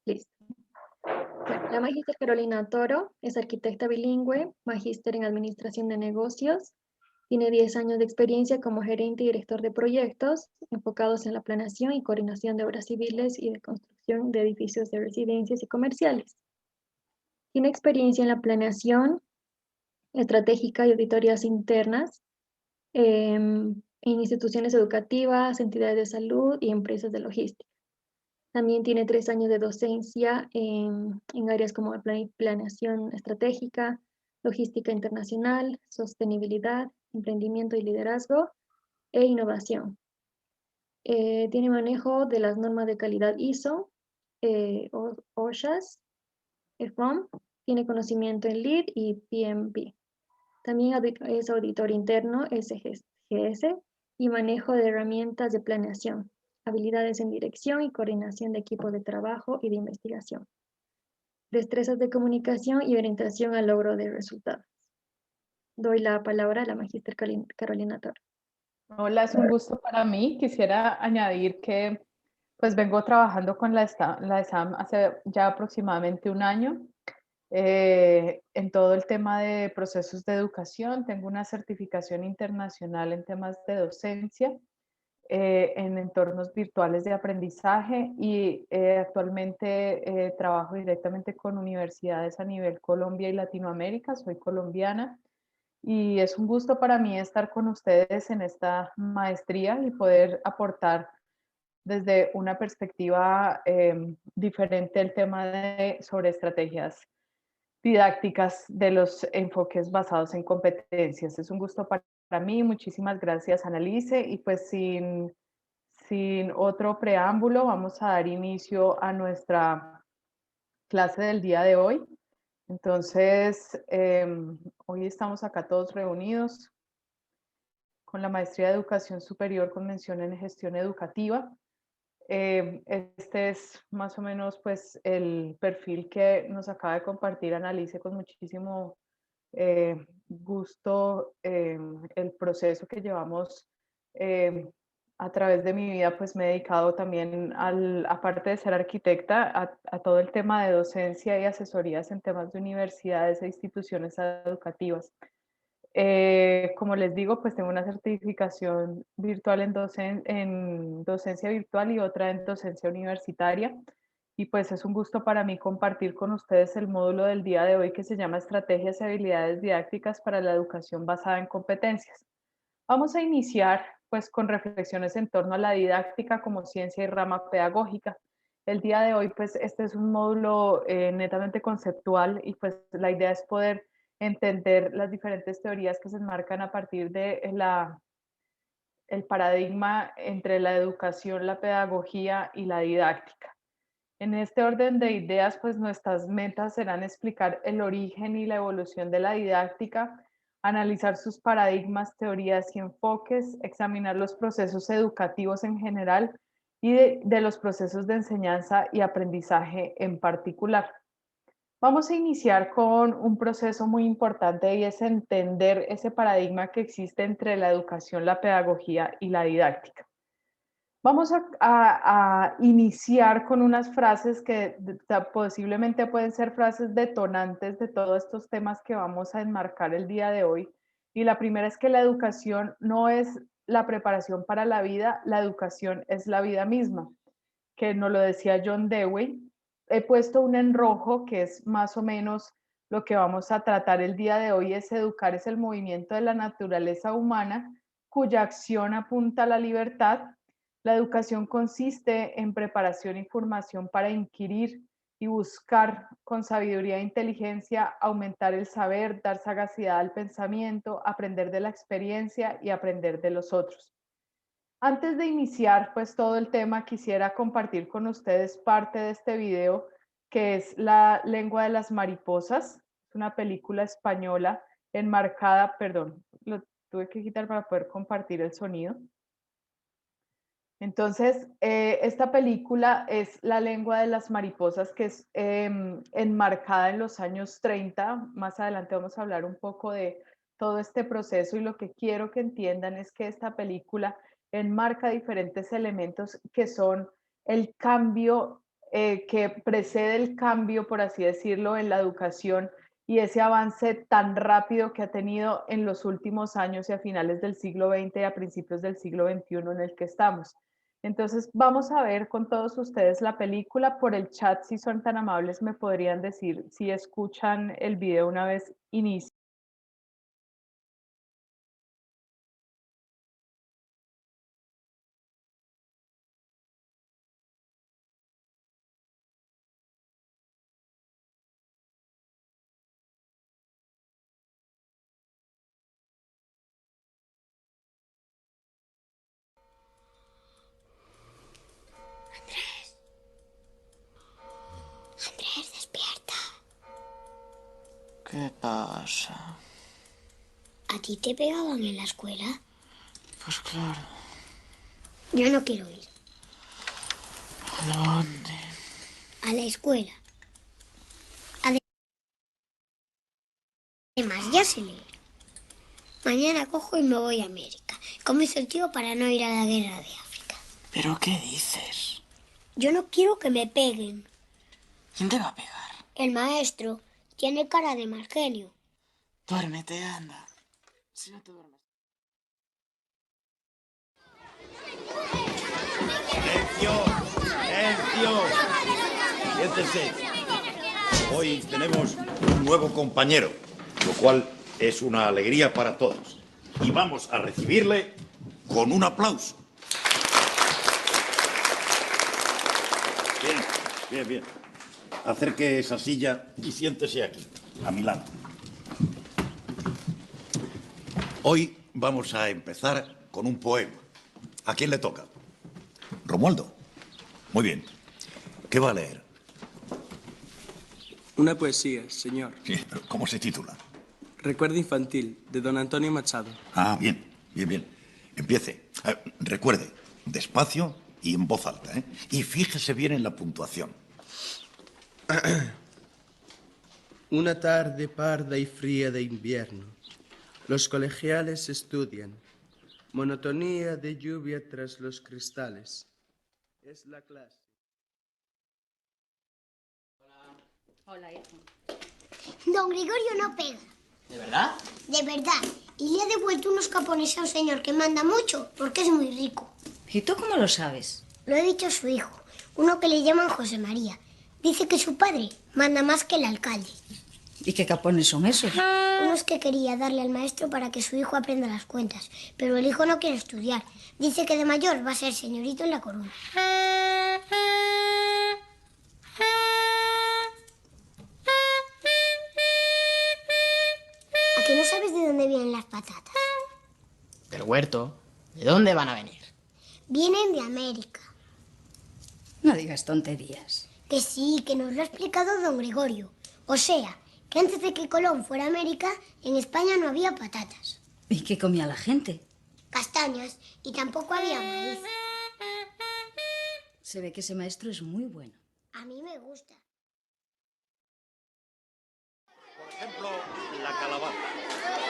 Listo. Bueno, la magíster Carolina Toro es arquitecta bilingüe, magíster en Administración de Negocios. Tiene 10 años de experiencia como gerente y director de proyectos enfocados en la planeación y coordinación de obras civiles y de construcción de edificios de residencias y comerciales. Tiene experiencia en la planeación estratégica y auditorías internas en instituciones educativas, entidades de salud y empresas de logística. También tiene 3 años de docencia en áreas como planeación estratégica, logística internacional, sostenibilidad, emprendimiento y liderazgo e innovación. Tiene manejo de las normas de calidad ISO, OSHAS, FOM, tiene conocimiento en LEED y PMP. También es auditor interno SGS y manejo de herramientas de planeación, habilidades en dirección y coordinación de equipos de trabajo y de investigación, destrezas de comunicación y orientación al logro de resultados. Doy la palabra a la magíster Carolina Toro. Hola, es un gusto para mí. Quisiera añadir que pues vengo trabajando con la ESAM hace ya aproximadamente un año en todo el tema de procesos de educación. Tengo una certificación internacional en temas de docencia en entornos virtuales de aprendizaje y actualmente trabajo directamente con universidades a nivel Colombia y Latinoamérica. Soy colombiana y es un gusto para mí estar con ustedes en esta maestría y poder aportar desde una perspectiva diferente el tema sobre estrategias didácticas de los enfoques basados en competencias. Es un gusto para mí. Muchísimas gracias, Annalise. Y pues sin otro preámbulo, vamos a dar inicio a nuestra clase del día de hoy. Entonces, hoy estamos acá todos reunidos con la maestría de Educación Superior con mención en Gestión Educativa. Este es más o menos pues el perfil que nos acaba de compartir Annalise con muchísimo gusto, el proceso que llevamos a través de mi vida, pues me he dedicado también, aparte de ser arquitecta, a todo el tema de docencia y asesorías en temas de universidades e instituciones educativas. Como les digo, pues tengo una certificación virtual en docencia virtual y otra en docencia universitaria. Y pues es un gusto para mí compartir con ustedes el módulo del día de hoy que se llama Estrategias y habilidades didácticas para la educación basada en competencias. Vamos a iniciar pues con reflexiones en torno a la didáctica como ciencia y rama pedagógica. El día de hoy pues este es un módulo netamente conceptual y pues la idea es poder entender las diferentes teorías que se enmarcan a partir de el paradigma entre la educación, la pedagogía y la didáctica. En este orden de ideas, pues nuestras metas serán explicar el origen y la evolución de la didáctica, analizar sus paradigmas, teorías y enfoques, examinar los procesos educativos en general y de los procesos de enseñanza y aprendizaje en particular. Vamos a iniciar con un proceso muy importante y es entender ese paradigma que existe entre la educación, la pedagogía y la didáctica. Vamos a iniciar con unas frases que posiblemente pueden ser frases detonantes de todos estos temas que vamos a enmarcar el día de hoy. Y la primera es que la educación no es la preparación para la vida, la educación es la vida misma, que nos lo decía John Dewey. He puesto un en rojo que es más o menos lo que vamos a tratar el día de hoy, es educar es el movimiento de la naturaleza humana cuya acción apunta a la libertad. La educación consiste en preparación y formación para inquirir y buscar con sabiduría e inteligencia aumentar el saber, dar sagacidad al pensamiento, aprender de la experiencia y aprender de los otros. Antes de iniciar pues todo el tema, quisiera compartir con ustedes parte de este video que es La lengua de las mariposas. Es una película española enmarcada, perdón, lo tuve que quitar para poder compartir el sonido. Entonces, esta película es La lengua de las mariposas, que es enmarcada en los años 30. Más adelante vamos a hablar un poco de todo este proceso y lo que quiero que entiendan es que esta película enmarca diferentes elementos que son el cambio que precede el cambio, por así decirlo, en la educación y ese avance tan rápido que ha tenido en los últimos años y a finales del siglo XX y a principios del siglo XXI en el que estamos. Entonces, vamos a ver con todos ustedes la película. Por el chat, si son tan amables, me podrían decir si escuchan el video una vez inicie. Andrés, despierta. ¿Qué pasa? ¿A ti te pegaban en la escuela? Pues claro. Yo no quiero ir. ¿A dónde? A la escuela. Además, ya sé leer. Mañana cojo y me voy a América. Como hizo el tío para no ir a la guerra de África. ¿Pero qué dices? Yo no quiero que me peguen. ¿Quién te va a pegar? El maestro tiene cara de mal genio. Duérmete, anda. Si no te duermes. ¡Silencio! ¡Silencio! Siéntense. Hoy tenemos un nuevo compañero, lo cual es una alegría para todos. Y vamos a recibirle con un aplauso. Bien, bien, bien. Acerque esa silla y siéntese aquí, a mi lado. Hoy vamos a empezar con un poema. ¿A quién le toca? Romualdo. Muy bien. ¿Qué va a leer? Una poesía, señor. Sí, pero ¿cómo se titula? Recuerdo infantil, de don Antonio Machado. Ah, bien, bien, bien. Empiece. Recuerde, despacio y en voz alta, ¿eh? Y fíjese bien en la puntuación. Una tarde parda y fría de invierno. Los colegiales estudian. Monotonía de lluvia tras los cristales. Es la clase. Hola, hijo. Don Gregorio no pega. ¿De verdad? De verdad. Y le ha devuelto unos capones a un señor que manda mucho porque es muy rico. ¿Y tú cómo lo sabes? Lo ha dicho su hijo, uno que le llaman José María. Dice que su padre manda más que el alcalde. ¿Y qué capones son esos? Unos que quería darle al maestro para que su hijo aprenda las cuentas. Pero el hijo no quiere estudiar. Dice que de mayor va a ser señorito en La Coruña. ¿A que no sabes de dónde vienen las patatas? Del huerto. ¿De dónde van a venir? Vienen de América. No digas tonterías. Que sí, que nos lo ha explicado don Gregorio. O sea, que antes de que Colón fuera a América, en España no había patatas. ¿Y qué comía la gente? Castañas y tampoco había maíz. Se ve que ese maestro es muy bueno. A mí me gusta. Por ejemplo, la calabaza.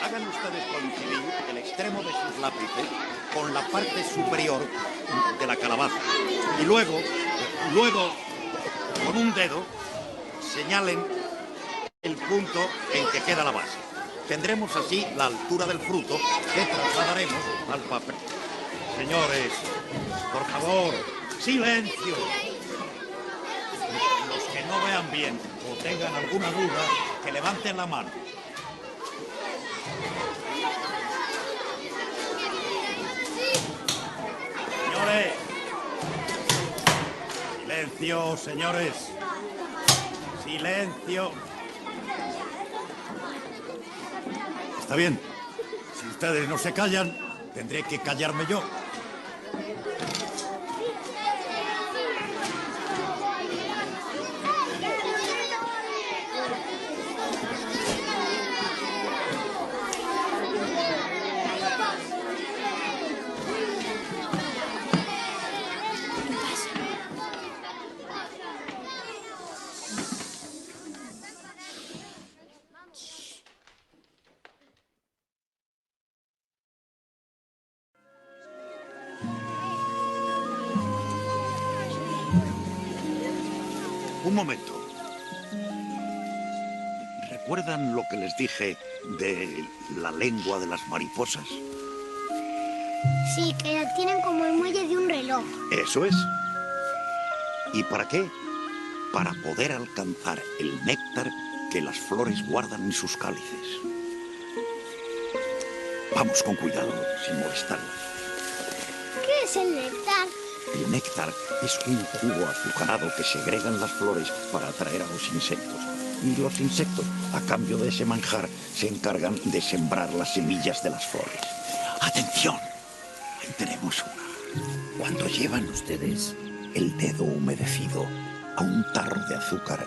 Hagan ustedes coincidir el extremo de sus lápices con la parte superior de la calabaza. Y luego, con un dedo, señalen el punto en que queda la base. Tendremos así la altura del fruto que trasladaremos al papel. Señores, por favor, silencio. Los que no vean bien o tengan alguna duda, que levanten la mano. Señores. Silencio, señores. Silencio. Está bien. Si ustedes no se callan, tendré que callarme yo. Un momento. ¿Recuerdan lo que les dije de la lengua de las mariposas? Sí, que la tienen como el muelle de un reloj. Eso es. ¿Y para qué? Para poder alcanzar el néctar que las flores guardan en sus cálices. Vamos con cuidado, sin molestarlas. ¿Qué es el néctar? El néctar es un jugo azucarado que segregan las flores para atraer a los insectos. Y los insectos, a cambio de ese manjar, se encargan de sembrar las semillas de las flores. ¡Atención! Ahí tenemos una. Cuando llevan ustedes el dedo humedecido a un tarro de azúcar,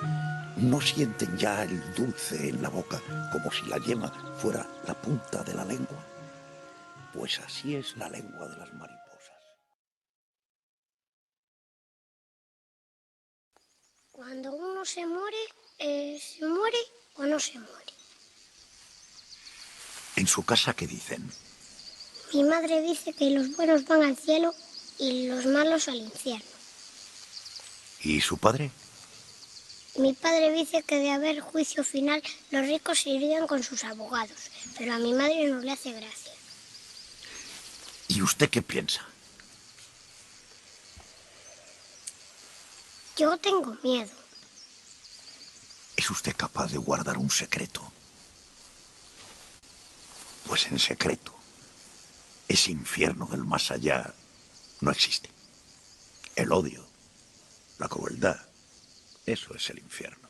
¿no sienten ya el dulce en la boca como si la yema fuera la punta de la lengua? Pues así es la lengua de las mariposas. Cuando uno ¿se muere o no se muere? ¿En su casa qué dicen? Mi madre dice que los buenos van al cielo y los malos al infierno. ¿Y su padre? Mi padre dice que de haber juicio final los ricos se irían con sus abogados, pero a mi madre no le hace gracia. ¿Y usted qué piensa? Yo tengo miedo. ¿Es usted capaz de guardar un secreto? Pues en secreto, ese infierno del más allá no existe. El odio, la crueldad, eso es el infierno.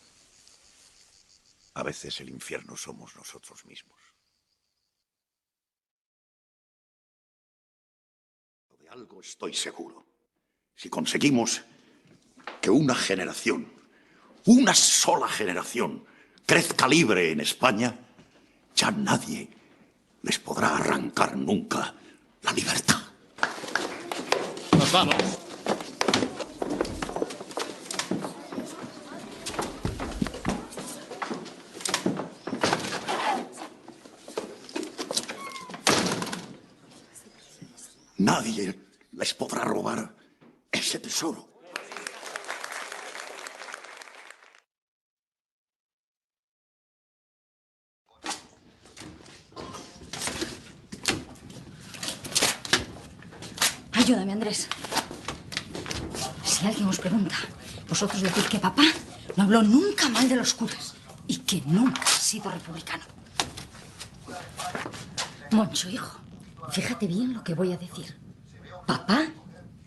A veces el infierno somos nosotros mismos. De algo estoy seguro. Si conseguimos que una sola generación, crezca libre en España, ya nadie les podrá arrancar nunca la libertad. Nos vamos. Nadie les podrá robar ese tesoro. Ayúdame, Andrés. Si alguien os pregunta, vosotros decid que papá no habló nunca mal de los curas y que nunca ha sido republicano. Moncho, hijo, fíjate bien lo que voy a decir. Papá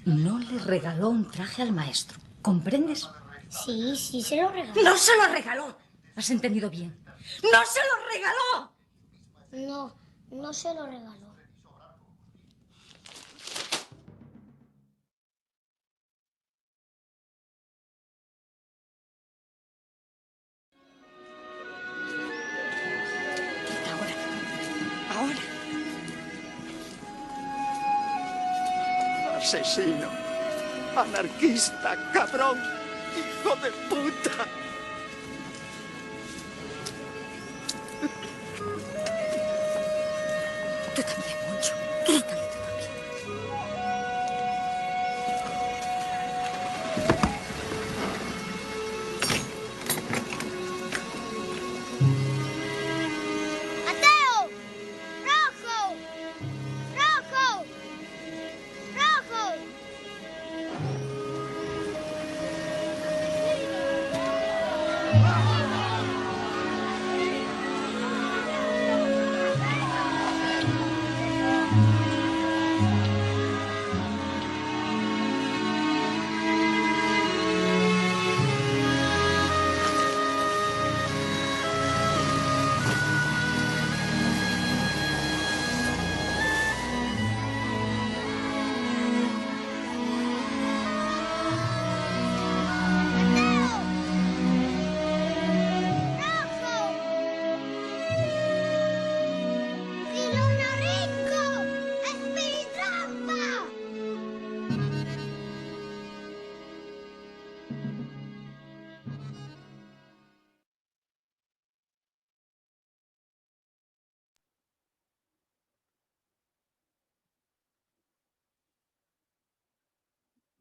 no le regaló un traje al maestro. ¿Comprendes? Sí, sí se lo regaló. ¡No se lo regaló! ¿Has entendido bien? ¡No se lo regaló! No, no se lo regaló. Ahora. Asesino, anarquista, cabrón, hijo de puta. Tú también, Moncho. Quítale tú también. ¡Mateo! ¡Rojo! ¡Rojo! ¡Rojo!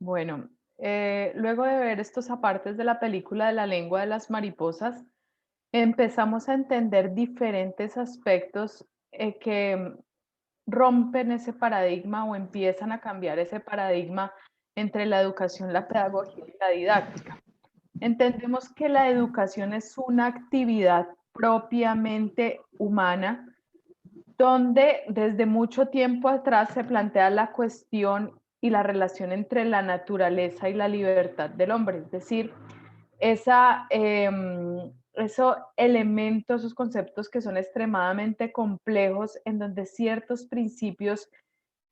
Bueno, luego de ver estos apartes de la película de La lengua de las mariposas, empezamos a entender diferentes aspectos que rompen ese paradigma o empiezan a cambiar ese paradigma entre la educación, la pedagogía y la didáctica. Entendemos que la educación es una actividad propiamente humana, donde desde mucho tiempo atrás se plantea la cuestión y la relación entre la naturaleza y la libertad del hombre, es decir, esos elementos, esos conceptos que son extremadamente complejos, en donde ciertos principios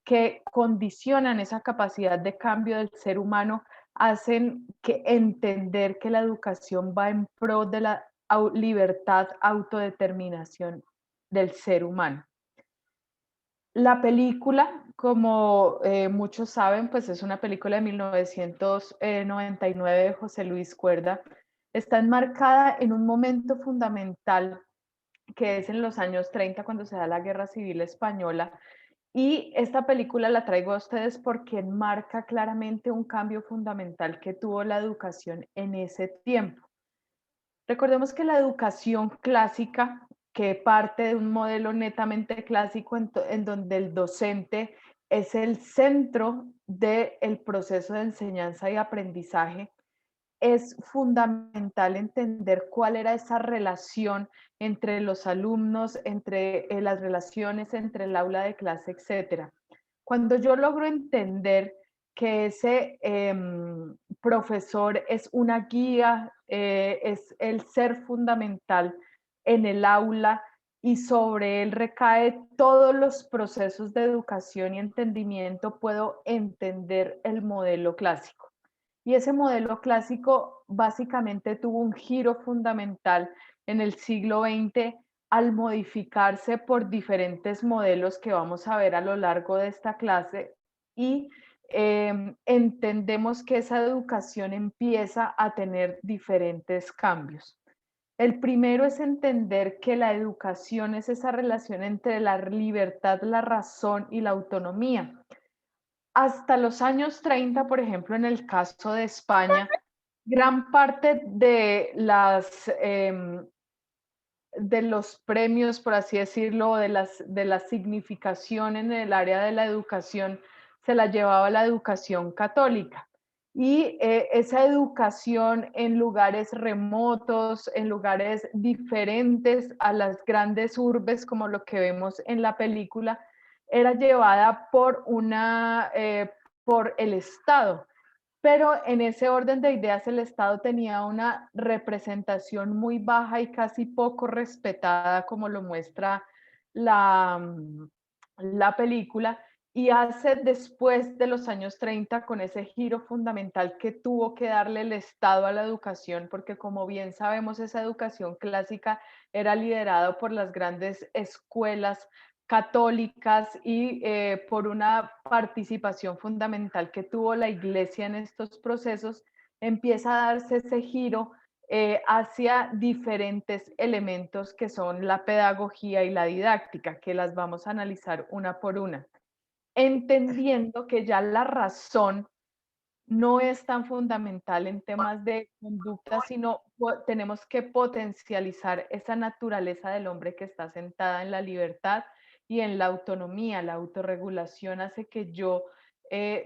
que condicionan esa capacidad de cambio del ser humano hacen que entender que la educación va en pro de la libertad, autodeterminación del ser humano. La película, como muchos saben, pues es una película de 1999 de José Luis Cuerda. Está enmarcada en un momento fundamental que es en los años 30 cuando se da la Guerra Civil Española. Y esta película la traigo a ustedes porque enmarca claramente un cambio fundamental que tuvo la educación en ese tiempo. Recordemos que la educación clásica, que parte de un modelo netamente clásico en donde el docente es el centro del proceso de enseñanza y aprendizaje, es fundamental entender cuál era esa relación entre los alumnos, entre las relaciones entre el aula de clase, etc. Cuando yo logro entender que ese profesor es una guía, es el ser fundamental en el aula y sobre él recae todos los procesos de educación y entendimiento, puedo entender el modelo clásico. Y ese modelo clásico básicamente tuvo un giro fundamental en el siglo XX al modificarse por diferentes modelos que vamos a ver a lo largo de esta clase y entendemos que esa educación empieza a tener diferentes cambios. El primero es entender que la educación es esa relación entre la libertad, la razón y la autonomía. Hasta los años 30, por ejemplo, en el caso de España, gran parte de los premios, por así decirlo, de la significación en el área de la educación, se la llevaba la educación católica. Y esa educación en lugares remotos, en lugares diferentes a las grandes urbes, como lo que vemos en la película, era llevada por el Estado. Pero en ese orden de ideas el Estado tenía una representación muy baja y casi poco respetada, como lo muestra la película, y hace después de los años 30 con ese giro fundamental que tuvo que darle el Estado a la educación, porque como bien sabemos esa educación clásica era liderada por las grandes escuelas católicas y por una participación fundamental que tuvo la Iglesia en estos procesos, empieza a darse ese giro hacia diferentes elementos que son la pedagogía y la didáctica, que las vamos a analizar una por una, entendiendo que ya la razón no es tan fundamental en temas de conducta, sino tenemos que potencializar esa naturaleza del hombre que está sentada en la libertad y en la autonomía. La autorregulación hace que yo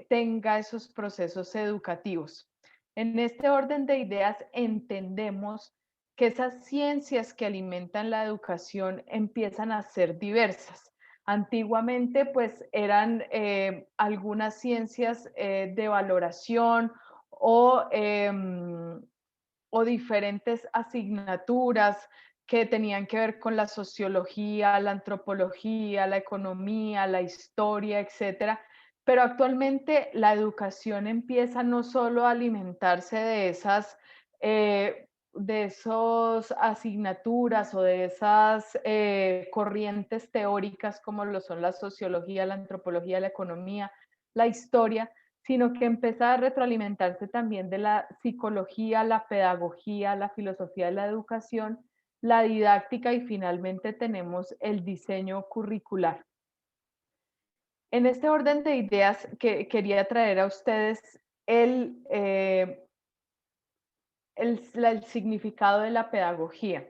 tenga esos procesos educativos. En este orden de ideas entendemos que esas ciencias que alimentan la educación empiezan a ser diversas. Antiguamente, pues eran algunas ciencias de valoración o diferentes asignaturas que tenían que ver con la sociología, la antropología, la economía, la historia, etcétera. Pero actualmente la educación empieza no solo a alimentarse de esas asignaturas o de esas corrientes teóricas como lo son la sociología, la antropología, la economía, la historia, sino que empieza a retroalimentarse también de la psicología, la pedagogía, la filosofía de la educación, la didáctica y finalmente tenemos el diseño curricular. En este orden de ideas que quería traer a ustedes el significado de la pedagogía.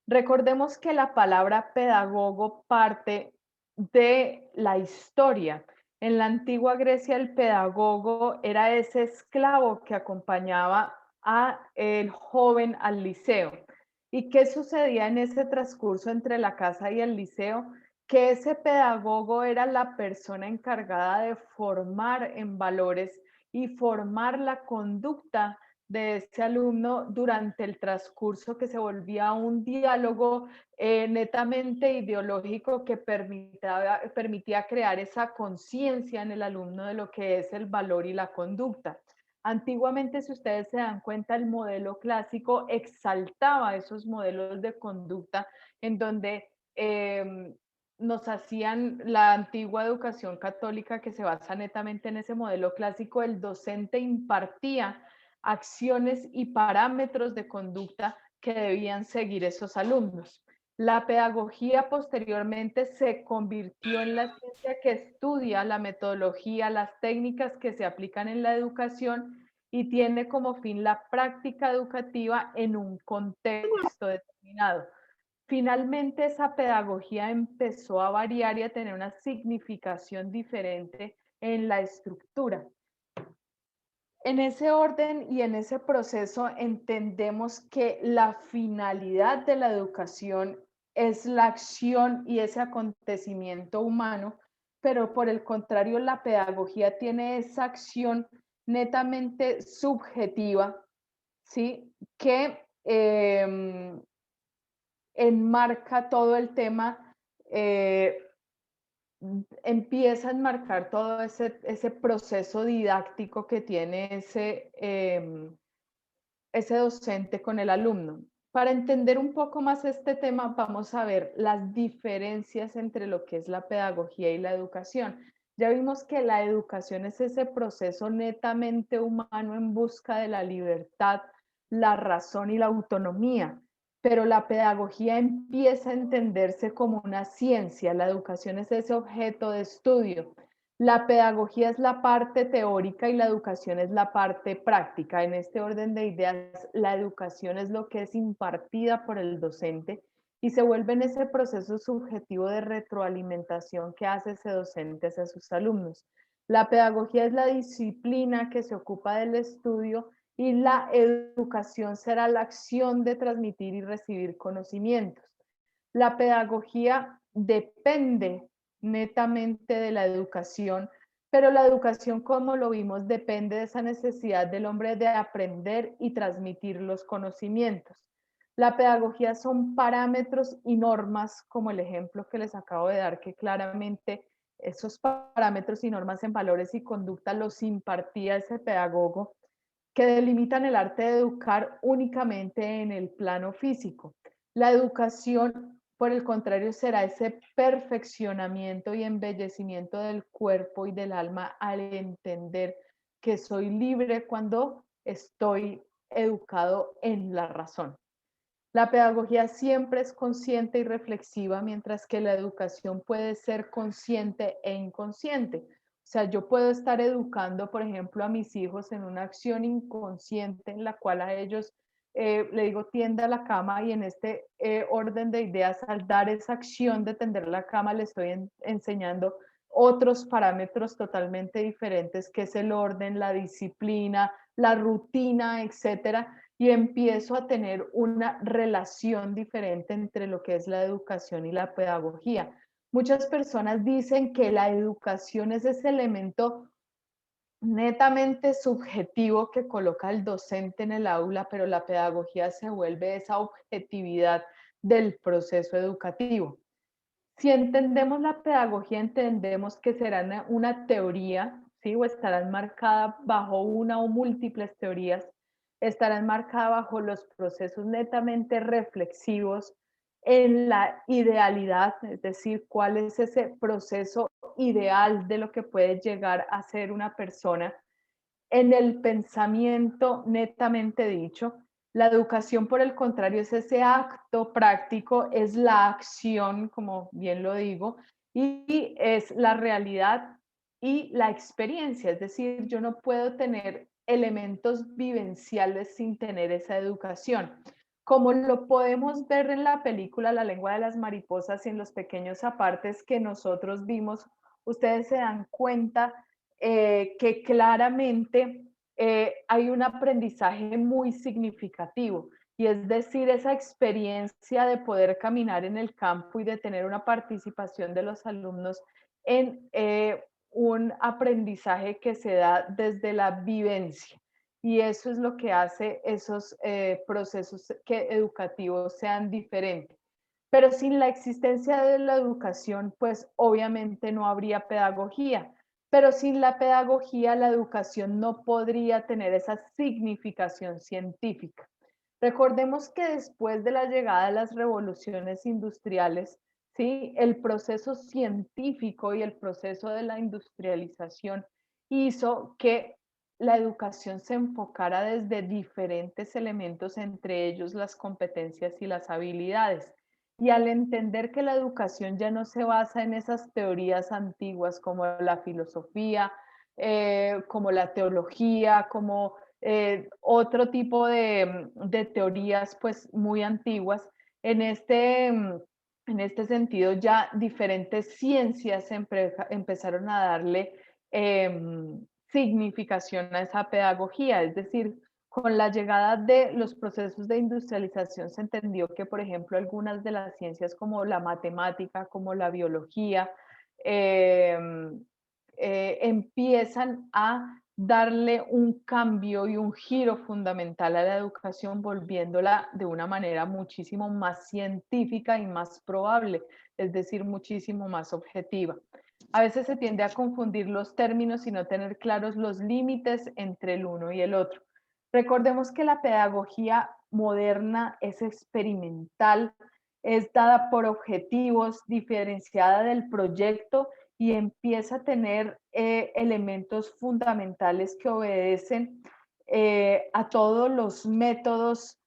Recordemos que la palabra pedagogo parte de la historia. En la antigua Grecia, el pedagogo era ese esclavo que acompañaba a el joven al liceo. ¿Y qué sucedía en ese transcurso entre la casa y el liceo? Que ese pedagogo era la persona encargada de formar en valores y formar la conducta de ese alumno durante el transcurso, que se volvía un diálogo netamente ideológico que permitía crear esa conciencia en el alumno de lo que es el valor y la conducta. Antiguamente, si ustedes se dan cuenta, el modelo clásico exaltaba esos modelos de conducta en donde nos hacían la antigua educación católica, que se basa netamente en ese modelo clásico. El docente impartía acciones y parámetros de conducta que debían seguir esos alumnos. La pedagogía posteriormente se convirtió en la ciencia que estudia la metodología, las técnicas que se aplican en la educación y tiene como fin la práctica educativa en un contexto determinado. Finalmente, esa pedagogía empezó a variar y a tener una significación diferente en la estructura. En ese orden y en ese proceso entendemos que la finalidad de la educación es la acción y ese acontecimiento humano, pero por el contrario, la pedagogía tiene esa acción netamente subjetiva, ¿sí? Que enmarca todo el tema, empieza a enmarcar todo ese proceso didáctico que tiene ese docente con el alumno. Para entender un poco más este tema, vamos a ver las diferencias entre lo que es la pedagogía y la educación. Ya vimos que la educación es ese proceso netamente humano en busca de la libertad, la razón y la autonomía, pero la pedagogía empieza a entenderse como una ciencia. La educación es ese objeto de estudio. La pedagogía es la parte teórica y la educación es la parte práctica. En este orden de ideas, la educación es lo que es impartida por el docente y se vuelve en ese proceso subjetivo de retroalimentación que hace ese docente hacia sus alumnos. La pedagogía es la disciplina que se ocupa del estudio y la educación será la acción de transmitir y recibir conocimientos. La pedagogía depende netamente de la educación, pero la educación, como lo vimos, depende de esa necesidad del hombre de aprender y transmitir los conocimientos. La pedagogía son parámetros y normas, como el ejemplo que les acabo de dar, que claramente esos parámetros y normas en valores y conducta los impartía ese pedagogo, que delimitan el arte de educar únicamente en el plano físico. La educación, por el contrario, será ese perfeccionamiento y embellecimiento del cuerpo y del alma al entender que soy libre cuando estoy educado en la razón. La pedagogía siempre es consciente y reflexiva, mientras que la educación puede ser consciente e inconsciente. O sea, yo puedo estar educando, por ejemplo, a mis hijos en una acción inconsciente en la cual a ellos le digo tienda la cama, y en este orden de ideas, al dar esa acción de tender la cama, le estoy enseñando otros parámetros totalmente diferentes, que es el orden, la disciplina, la rutina, etcétera, y empiezo a tener una relación diferente entre lo que es la educación y la pedagogía. Muchas personas dicen que la educación es ese elemento netamente subjetivo que coloca el docente en el aula, pero la pedagogía se vuelve esa objetividad del proceso educativo. Si entendemos la pedagogía, entendemos que será una teoría, ¿sí? O estará enmarcada bajo una o múltiples teorías, estará enmarcada bajo los procesos netamente reflexivos en la idealidad, es decir, cuál es ese proceso ideal de lo que puede llegar a ser una persona, en el pensamiento netamente dicho. La educación, por el contrario, es ese acto práctico, es la acción, como bien lo digo, y es la realidad y la experiencia, es decir, yo no puedo tener elementos vivenciales sin tener esa educación. Como lo podemos ver en la película La lengua de las mariposas y en los pequeños apartes que nosotros vimos, ustedes se dan cuenta que claramente hay un aprendizaje muy significativo. Y es decir, esa experiencia de poder caminar en el campo y de tener una participación de los alumnos en un aprendizaje que se da desde la vivencia. Y eso es lo que hace esos procesos educativos sean diferentes. Pero sin la existencia de la educación, pues obviamente no habría pedagogía. Pero sin la pedagogía, la educación no podría tener esa significación científica. Recordemos que después de la llegada de las revoluciones industriales, ¿sí? El proceso científico y el proceso de la industrialización hizo que la educación se enfocara desde diferentes elementos, entre ellos las competencias y las habilidades. Y al entender que la educación ya no se basa en esas teorías antiguas como la filosofía, como la teología, como otro tipo de teorías pues muy antiguas, en este sentido ya diferentes ciencias empezaron a darle significación a esa pedagogía, es decir, con la llegada de los procesos de industrialización se entendió que, por ejemplo, algunas de las ciencias como la matemática, como la biología, empiezan a darle un cambio y un giro fundamental a la educación, volviéndola de una manera muchísimo más científica y más probable, es decir, muchísimo más objetiva. A veces se tiende a confundir los términos y no tener claros los límites entre el uno y el otro. Recordemos que la pedagogía moderna es experimental, es dada por objetivos, diferenciada del proyecto y empieza a tener elementos fundamentales que obedecen a todos los métodos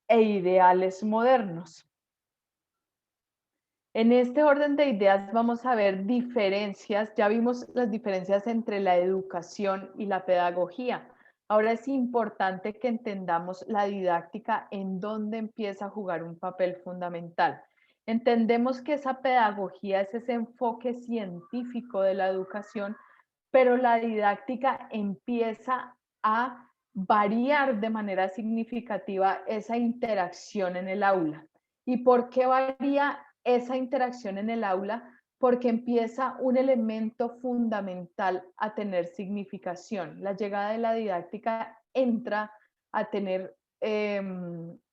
e ideales modernos. En este orden de ideas vamos a ver diferencias, ya vimos las diferencias entre la educación y la pedagogía. Ahora es importante que entendamos la didáctica en dónde empieza a jugar un papel fundamental. Entendemos que esa pedagogía es ese enfoque científico de la educación, pero la didáctica empieza a variar de manera significativa esa interacción en el aula. ¿Y por qué varía esa interacción en el aula? Porque empieza un elemento fundamental a tener significación. La llegada de la didáctica entra a tener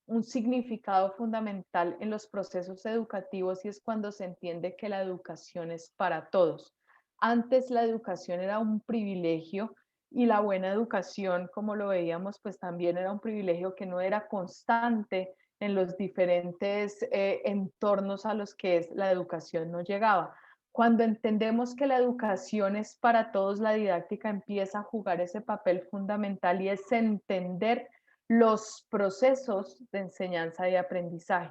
un significado fundamental en los procesos educativos y es cuando se entiende que la educación es para todos. Antes la educación era un privilegio y la buena educación, como lo veíamos, pues también era un privilegio que no era constante en los diferentes entornos a los que la educación no llegaba. Cuando entendemos que la educación es para todos, la didáctica empieza a jugar ese papel fundamental y es entender los procesos de enseñanza y aprendizaje.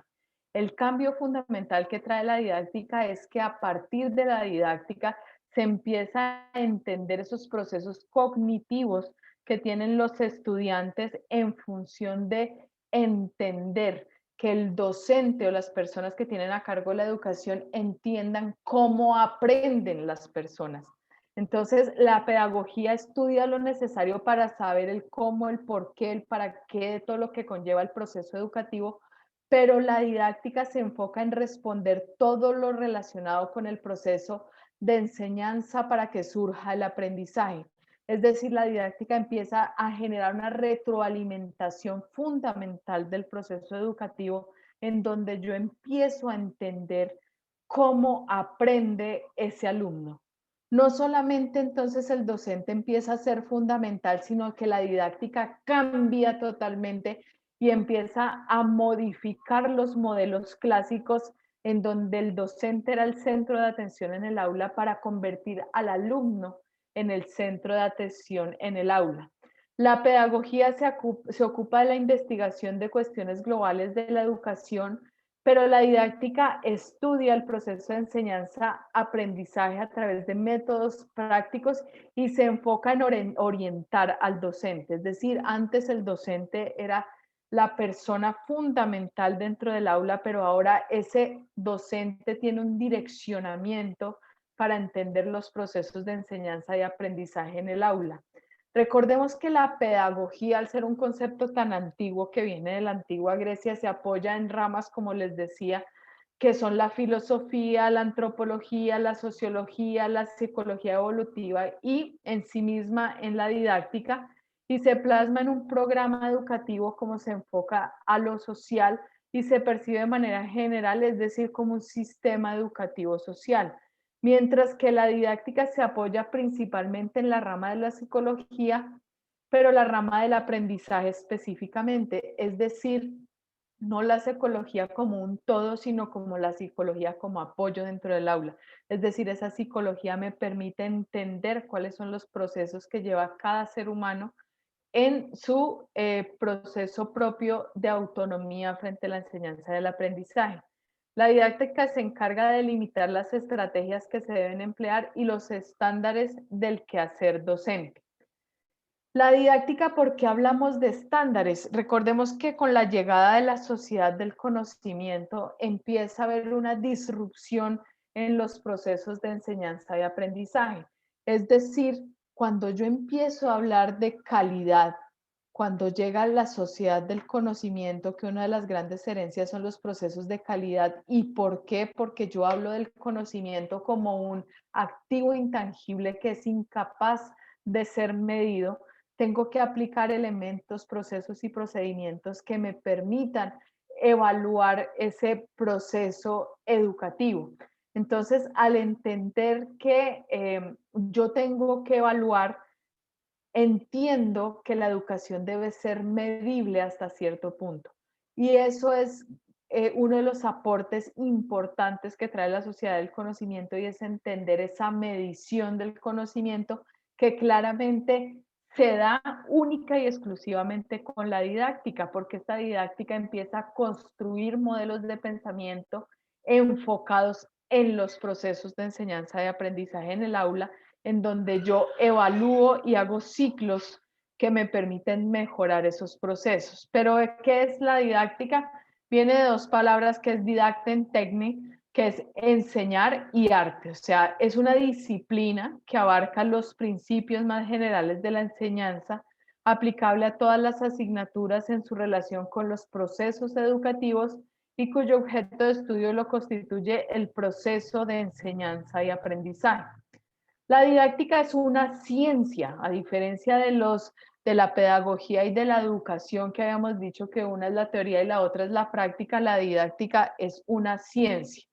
El cambio fundamental que trae la didáctica es que a partir de la didáctica se empieza a entender esos procesos cognitivos que tienen los estudiantes en función de entender que el docente o las personas que tienen a cargo la educación entiendan cómo aprenden las personas. Entonces, la pedagogía estudia lo necesario para saber el cómo, el por qué, el para qué, de todo lo que conlleva el proceso educativo, pero la didáctica se enfoca en responder todo lo relacionado con el proceso de enseñanza para que surja el aprendizaje. Es decir, la didáctica empieza a generar una retroalimentación fundamental del proceso educativo en donde yo empiezo a entender cómo aprende ese alumno. No solamente entonces el docente empieza a ser fundamental, sino que la didáctica cambia totalmente y empieza a modificar los modelos clásicos en donde el docente era el centro de atención en el aula para convertir al alumno en el centro de atención en el aula. La pedagogía se ocupa de la investigación de cuestiones globales de la educación, pero la didáctica estudia el proceso de enseñanza-aprendizaje a través de métodos prácticos y se enfoca en orientar al docente. Es decir, antes el docente era la persona fundamental dentro del aula, pero ahora ese docente tiene un direccionamiento para entender los procesos de enseñanza y aprendizaje en el aula. Recordemos que la pedagogía, al ser un concepto tan antiguo que viene de la antigua Grecia, se apoya en ramas, como les decía, que son la filosofía, la antropología, la sociología, la psicología evolutiva y en sí misma en la didáctica, y se plasma en un programa educativo como se enfoca a lo social y se percibe de manera general, es decir, como un sistema educativo social. Mientras que la didáctica se apoya principalmente en la rama de la psicología, pero la rama del aprendizaje específicamente, es decir, no la psicología como un todo, sino como la psicología como apoyo dentro del aula. Es decir, esa psicología me permite entender cuáles son los procesos que lleva cada ser humano en su proceso propio de autonomía frente a la enseñanza del aprendizaje. La didáctica se encarga de limitar las estrategias que se deben emplear y los estándares del quehacer docente. La didáctica, ¿por qué hablamos de estándares? Recordemos que con la llegada de la sociedad del conocimiento empieza a haber una disrupción en los procesos de enseñanza y aprendizaje. Es decir, cuando yo empiezo a hablar de calidad, cuando llega la sociedad del conocimiento, que una de las grandes herencias son los procesos de calidad. ¿Y por qué? Porque yo hablo del conocimiento como un activo intangible que es incapaz de ser medido. Tengo que aplicar elementos, procesos y procedimientos que me permitan evaluar ese proceso educativo. Entonces, al entender que yo tengo que evaluar, entiendo que la educación debe ser medible hasta cierto punto. Y eso es uno de los aportes importantes que trae la sociedad del conocimiento, y es entender esa medición del conocimiento que claramente se da única y exclusivamente con la didáctica, porque esta didáctica empieza a construir modelos de pensamiento enfocados en los procesos de enseñanza y aprendizaje en el aula, en donde yo evalúo y hago ciclos que me permiten mejorar esos procesos. Pero, ¿qué es la didáctica? Viene de dos palabras, que es didacten technique, que es enseñar, y arte. O sea, es una disciplina que abarca los principios más generales de la enseñanza, aplicable a todas las asignaturas en su relación con los procesos educativos y cuyo objeto de estudio lo constituye el proceso de enseñanza y aprendizaje. La didáctica es una ciencia, a diferencia de la pedagogía y de la educación, que habíamos dicho que una es la teoría y la otra es la práctica. La didáctica es una ciencia,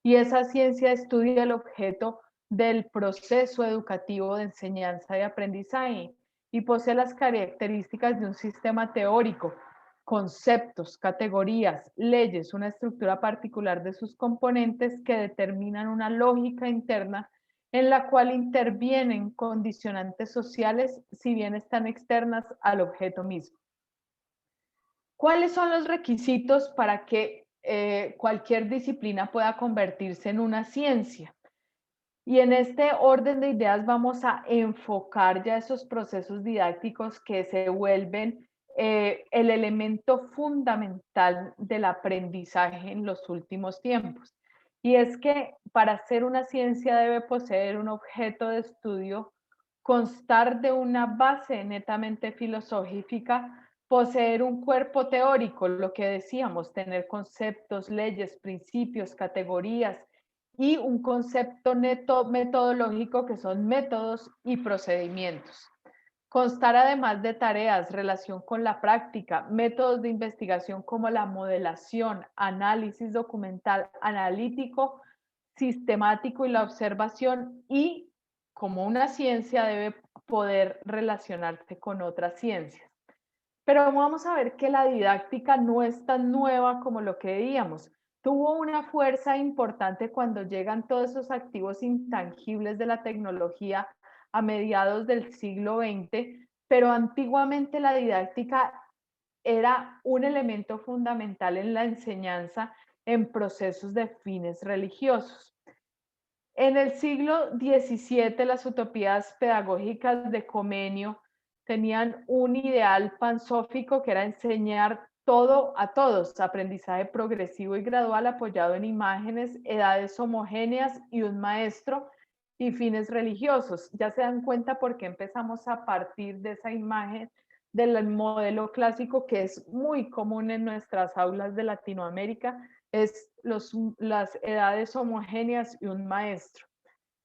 y esa ciencia estudia el objeto del proceso educativo de enseñanza y aprendizaje y posee las características de un sistema teórico, conceptos, categorías, leyes, una estructura particular de sus componentes que determinan una lógica interna en la cual intervienen condicionantes sociales, si bien están externas al objeto mismo. ¿Cuáles son los requisitos para que cualquier disciplina pueda convertirse en una ciencia? Y en este orden de ideas vamos a enfocar ya esos procesos didácticos que se vuelven el elemento fundamental del aprendizaje en los últimos tiempos. Y es que para ser una ciencia debe poseer un objeto de estudio, constar de una base netamente filosófica, poseer un cuerpo teórico, lo que decíamos, tener conceptos, leyes, principios, categorías, y un concepto neto metodológico, que son métodos y procedimientos. Constar además de tareas, relación con la práctica, métodos de investigación como la modelación, análisis documental, analítico, sistemático y la observación, y como una ciencia debe poder relacionarse con otras ciencias. Pero vamos a ver que la didáctica no es tan nueva como lo que veíamos. Tuvo una fuerza importante cuando llegan todos esos activos intangibles de la tecnología a mediados del siglo XX, pero antiguamente la didáctica era un elemento fundamental en la enseñanza, en procesos de fines religiosos. En el siglo XVII, las utopías pedagógicas de Comenio tenían un ideal pansófico que era enseñar todo a todos, aprendizaje progresivo y gradual apoyado en imágenes, edades homogéneas y un maestro y fines religiosos. Ya se dan cuenta por qué empezamos a partir de esa imagen del modelo clásico que es muy común en nuestras aulas de Latinoamérica, es las edades homogéneas y un maestro,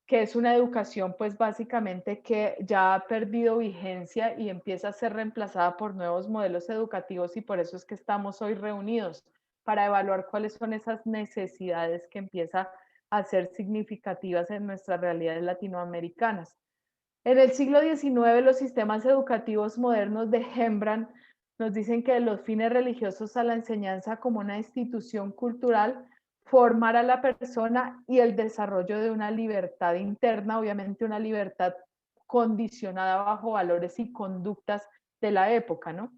que es una educación pues básicamente que ya ha perdido vigencia y empieza a ser reemplazada por nuevos modelos educativos, y por eso es que estamos hoy reunidos para evaluar cuáles son esas necesidades que empiezan a ser significativas en nuestras realidades latinoamericanas. En el siglo XIX, los sistemas educativos modernos de Rembrandt nos dicen que los fines religiosos a la enseñanza como una institución cultural, formar a la persona y el desarrollo de una libertad interna, obviamente una libertad condicionada bajo valores y conductas de la época, ¿no?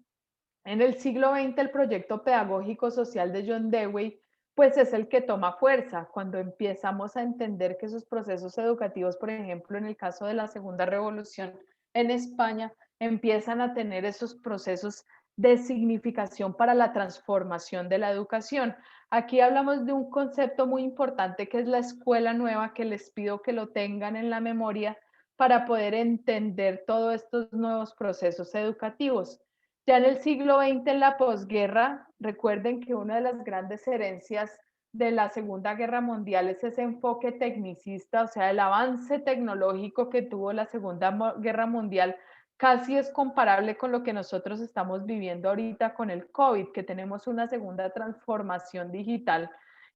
En el siglo XX, el proyecto pedagógico social de John Dewey, pues es el que toma fuerza cuando empezamos a entender que esos procesos educativos, por ejemplo, en el caso de la Segunda Revolución en España, empiezan a tener esos procesos de significación para la transformación de la educación. Aquí hablamos de un concepto muy importante que es la escuela nueva, que les pido que lo tengan en la memoria para poder entender todos estos nuevos procesos educativos. Ya en el siglo XX, en la posguerra, recuerden que una de las grandes herencias de la Segunda Guerra Mundial es ese enfoque tecnicista, o sea, el avance tecnológico que tuvo la Segunda Guerra Mundial casi es comparable con lo que nosotros estamos viviendo ahorita con el COVID, que tenemos una segunda transformación digital,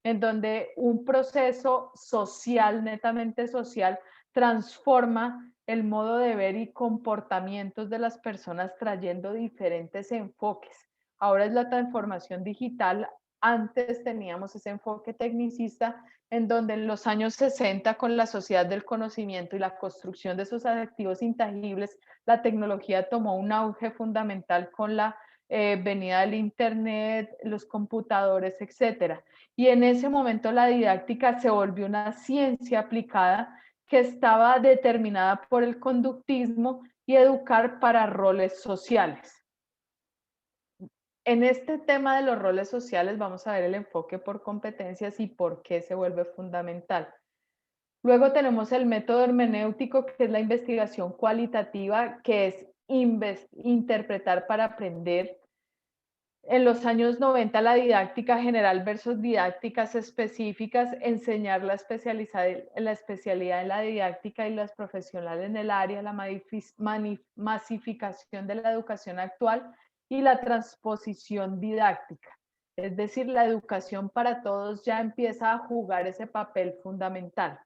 en donde un proceso social, netamente social, transforma el modo de ver y comportamientos de las personas trayendo diferentes enfoques. Ahora es la transformación digital. Antes teníamos ese enfoque tecnicista en donde en los años 60, con la sociedad del conocimiento y la construcción de esos activos intangibles, la tecnología tomó un auge fundamental con la venida del internet, los computadores, etcétera. Y en ese momento la didáctica se volvió una ciencia aplicada que estaba determinada por el conductismo y educar para roles sociales. En este tema de los roles sociales vamos a ver el enfoque por competencias y por qué se vuelve fundamental. Luego tenemos el método hermenéutico, que es la investigación cualitativa, que es interpretar para aprender. En los años 90, la didáctica general versus didácticas específicas, enseñar la especialidad en la didáctica y las profesionales en el área, la masificación de la educación actual y la transposición didáctica. Es decir, la educación para todos ya empieza a jugar ese papel fundamental.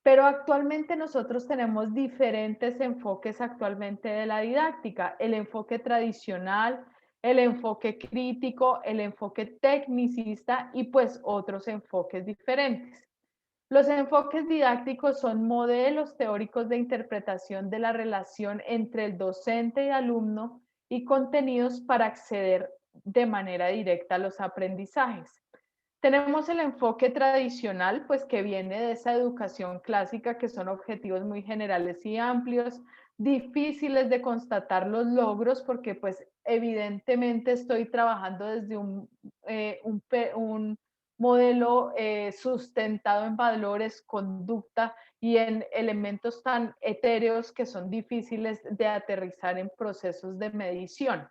Pero actualmente nosotros tenemos diferentes enfoques actualmente de la didáctica: el enfoque tradicional, el enfoque crítico, el enfoque tecnicista y pues otros enfoques diferentes. Los enfoques didácticos son modelos teóricos de interpretación de la relación entre el docente y alumno y contenidos para acceder de manera directa a los aprendizajes. Tenemos el enfoque tradicional, pues que viene de esa educación clásica, que son objetivos muy generales y amplios, difíciles de constatar los logros, porque pues evidentemente estoy trabajando desde un modelo sustentado en valores, conducta y en elementos tan etéreos que son difíciles de aterrizar en procesos de medición.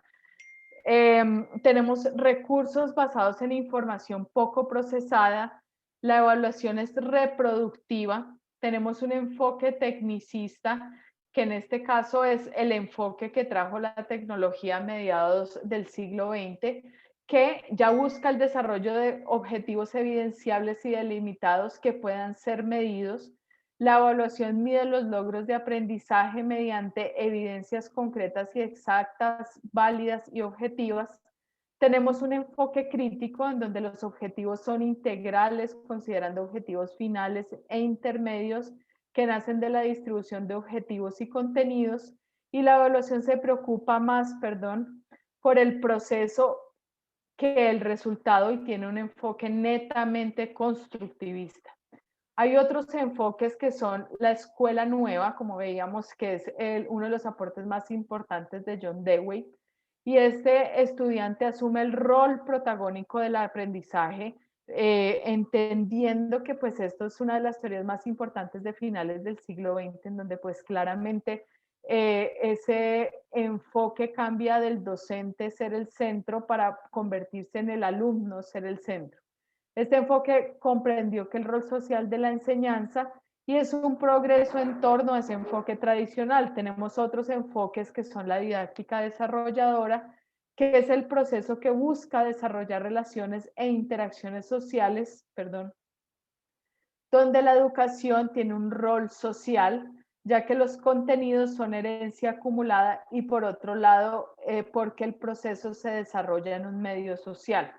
Tenemos recursos basados en información poco procesada, la evaluación es reproductiva, tenemos un enfoque tecnicista, que en este caso es el enfoque que trajo la tecnología a mediados del siglo XX, que ya busca el desarrollo de objetivos evidenciables y delimitados que puedan ser medidos. La evaluación mide los logros de aprendizaje mediante evidencias concretas y exactas, válidas y objetivas. Tenemos un enfoque crítico en donde los objetivos son integrales, considerando objetivos finales e intermedios que nacen de la distribución de objetivos y contenidos. Y la evaluación se preocupa más, por el proceso que el resultado y tiene un enfoque netamente constructivista. Hay otros enfoques que son la escuela nueva, como veíamos que es uno de los aportes más importantes de John Dewey, y este estudiante asume el rol protagónico del aprendizaje, entendiendo que pues esto es una de las teorías más importantes de finales del siglo XX, en donde pues claramente ese enfoque cambia del docente ser el centro para convertirse en el alumno ser el centro. Este enfoque comprendió que el rol social de la enseñanza y es un progreso en torno a ese enfoque tradicional. Tenemos otros enfoques que son la didáctica desarrolladora, que es el proceso que busca desarrollar relaciones e interacciones sociales, donde la educación tiene un rol social, ya que los contenidos son herencia acumulada y por otro lado, porque el proceso se desarrolla en un medio social.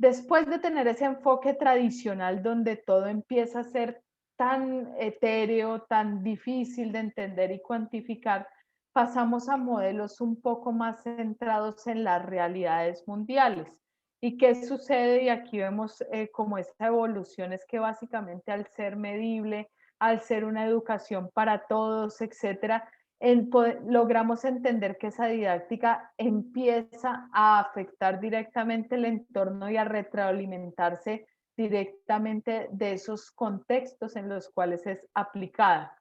Después de tener ese enfoque tradicional donde todo empieza a ser tan etéreo, tan difícil de entender y cuantificar, pasamos a modelos un poco más centrados en las realidades mundiales. ¿Y qué sucede? Y aquí vemos como esta evolución es que básicamente al ser medible, al ser una educación para todos, etcétera, logramos entender que esa didáctica empieza a afectar directamente el entorno y a retroalimentarse directamente de esos contextos en los cuales es aplicada.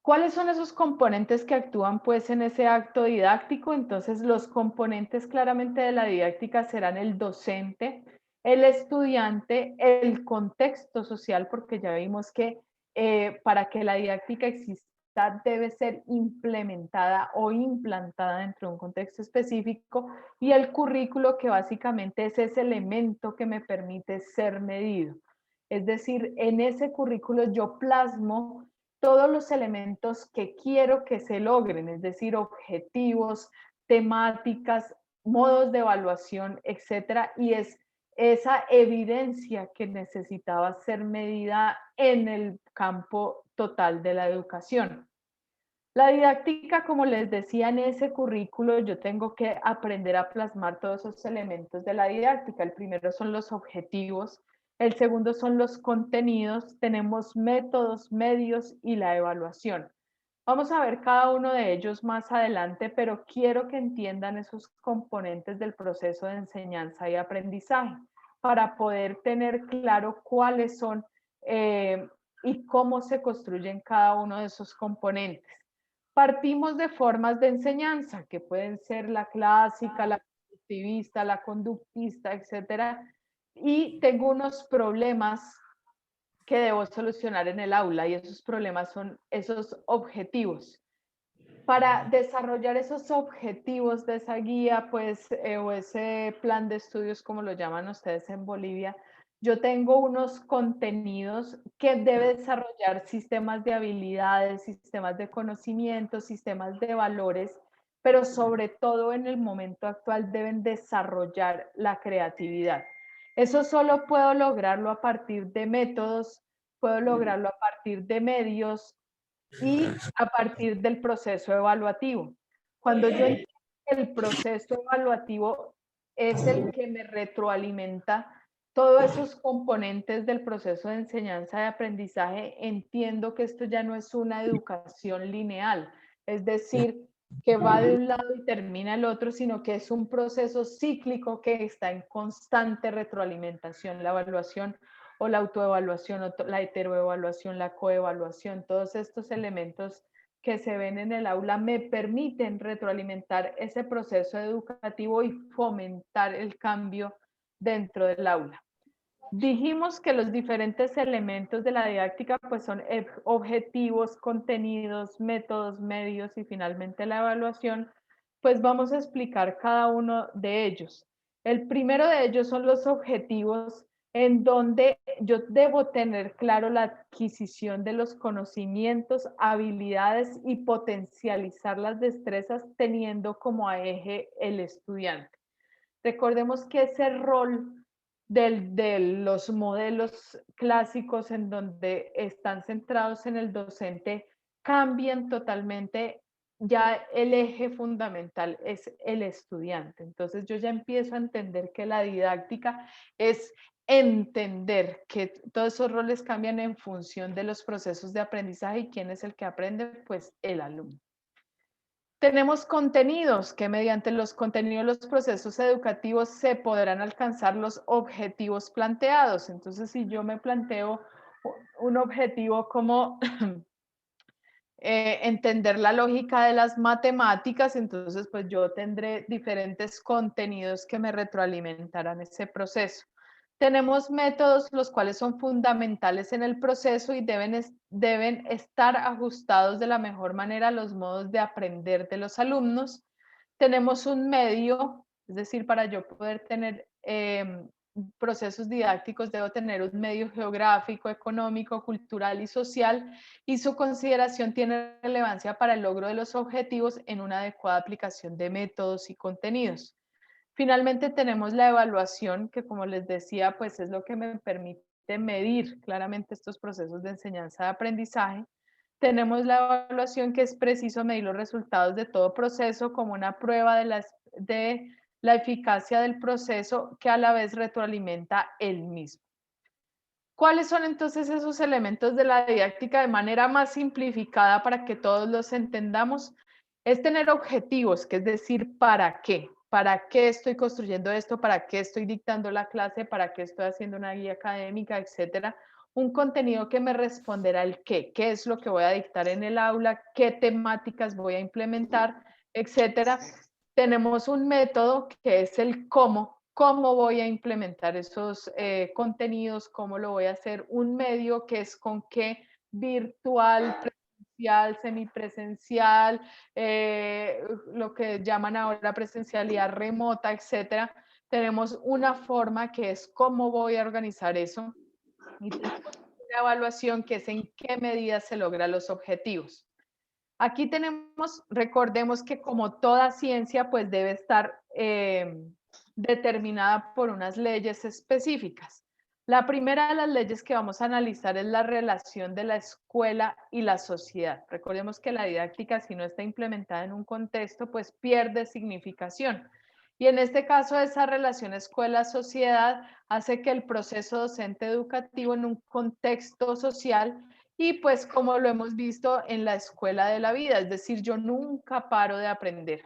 ¿Cuáles son esos componentes que actúan pues en ese acto didáctico? Entonces los componentes claramente de la didáctica serán el docente, el estudiante, el contexto social, porque ya vimos que para que la didáctica exista debe ser implementada o implantada dentro de un contexto específico, y el currículo, que básicamente es ese elemento que me permite ser medido. Es decir, en ese currículo yo plasmo todos los elementos que quiero que se logren, es decir, objetivos, temáticas, modos de evaluación, etcétera, y es esa evidencia que necesitaba ser medida en el campo total de la educación. La didáctica, como les decía, en ese currículo yo tengo que aprender a plasmar todos esos elementos de la didáctica. El primero son los objetivos, el segundo son los contenidos, tenemos métodos, medios y la evaluación. Vamos a ver cada uno de ellos más adelante, pero quiero que entiendan esos componentes del proceso de enseñanza y aprendizaje para poder tener claro cuáles son y cómo se construyen cada uno de esos componentes. Partimos de formas de enseñanza, que pueden ser la clásica, la constructivista, la conductista, etcétera, y tengo unos problemas que debo solucionar en el aula, y esos problemas son esos objetivos. Para desarrollar esos objetivos de esa guía, pues, o ese plan de estudios, como lo llaman ustedes en Bolivia, yo tengo unos contenidos que debe desarrollar sistemas de habilidades, sistemas de conocimientos, sistemas de valores, pero sobre todo en el momento actual deben desarrollar la creatividad. Eso solo puedo lograrlo a partir de métodos, puedo lograrlo a partir de medios y a partir del proceso evaluativo. Cuando yo entiendo que el proceso evaluativo es el que me retroalimenta todos esos componentes del proceso de enseñanza y aprendizaje, entiendo que esto ya no es una educación lineal, es decir, que va de un lado y termina el otro, sino que es un proceso cíclico que está en constante retroalimentación. La evaluación o la autoevaluación, o la heteroevaluación, la coevaluación, todos estos elementos que se ven en el aula me permiten retroalimentar ese proceso educativo y fomentar el cambio dentro del aula. Dijimos que los diferentes elementos de la didáctica pues son objetivos, contenidos, métodos, medios y finalmente la evaluación. Pues vamos a explicar cada uno de ellos. El primero de ellos son los objetivos, en donde yo debo tener claro la adquisición de los conocimientos, habilidades y potencializar las destrezas teniendo como eje el estudiante. Recordemos que ese rol de los modelos clásicos en donde están centrados en el docente cambian totalmente ya el eje fundamental es el estudiante. Entonces yo ya empiezo a entender que la didáctica es entender que todos esos roles cambian en función de los procesos de aprendizaje y quién es el que aprende, pues el alumno. Tenemos contenidos que mediante los contenidos los procesos educativos se podrán alcanzar los objetivos planteados. Entonces, si yo me planteo un objetivo como entender la lógica de las matemáticas, entonces pues yo tendré diferentes contenidos que me retroalimentarán ese proceso. Tenemos métodos los cuales son fundamentales en el proceso y deben estar ajustados de la mejor manera a los modos de aprender de los alumnos. Tenemos un medio, es decir, para yo poder tener procesos didácticos, debo tener un medio geográfico, económico, cultural y social, y su consideración tiene relevancia para el logro de los objetivos en una adecuada aplicación de métodos y contenidos. Finalmente tenemos la evaluación, que como les decía, pues es lo que me permite medir claramente estos procesos de enseñanza de aprendizaje. Tenemos la evaluación, que es preciso medir los resultados de todo proceso como una prueba de la eficacia del proceso, que a la vez retroalimenta el mismo. ¿Cuáles son entonces esos elementos de la didáctica de manera más simplificada para que todos los entendamos? Es tener objetivos, que es decir, ¿para qué? ¿Para qué estoy construyendo esto? ¿Para qué estoy dictando la clase? ¿Para qué estoy haciendo una guía académica, etcétera? Un contenido que me responderá el qué. ¿Qué es lo que voy a dictar en el aula? ¿Qué temáticas voy a implementar? Etcétera. Tenemos un método que es el cómo. ¿Cómo voy a implementar esos contenidos? ¿Cómo lo voy a hacer? Un medio, que es con qué: virtual, presencial, semipresencial, lo que llaman ahora presencialidad remota, etcétera. Tenemos una forma, que es cómo voy a organizar eso. Y tenemos una evaluación, que es en qué medida se logran los objetivos. Aquí tenemos, recordemos que como toda ciencia, pues debe estar determinada por unas leyes específicas. La primera de las leyes que vamos a analizar es la relación de la escuela y la sociedad. Recordemos que la didáctica, si no está implementada en un contexto, pues pierde significación. Y en este caso, esa relación escuela-sociedad hace que el proceso docente educativo en un contexto social, y pues como lo hemos visto en la escuela de la vida, es decir, yo nunca paro de aprender.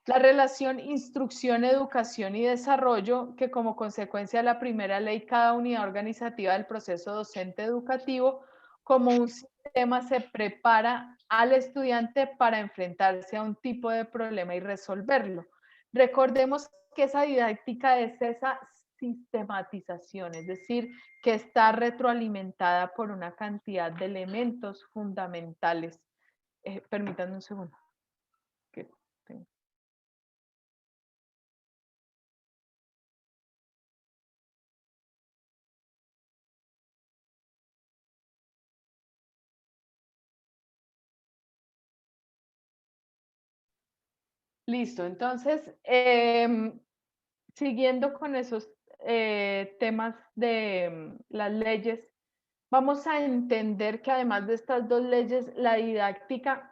La relación instrucción, educación y desarrollo, que como consecuencia de la primera ley, cada unidad organizativa del proceso docente educativo como un sistema se prepara al estudiante para enfrentarse a un tipo de problema y resolverlo. Recordemos que esa didáctica es esa sistematización, es decir, que está retroalimentada por una cantidad de elementos fundamentales. Permítanme un segundo. Listo, entonces, siguiendo con esos temas de las leyes, vamos a entender que además de estas dos leyes, la didáctica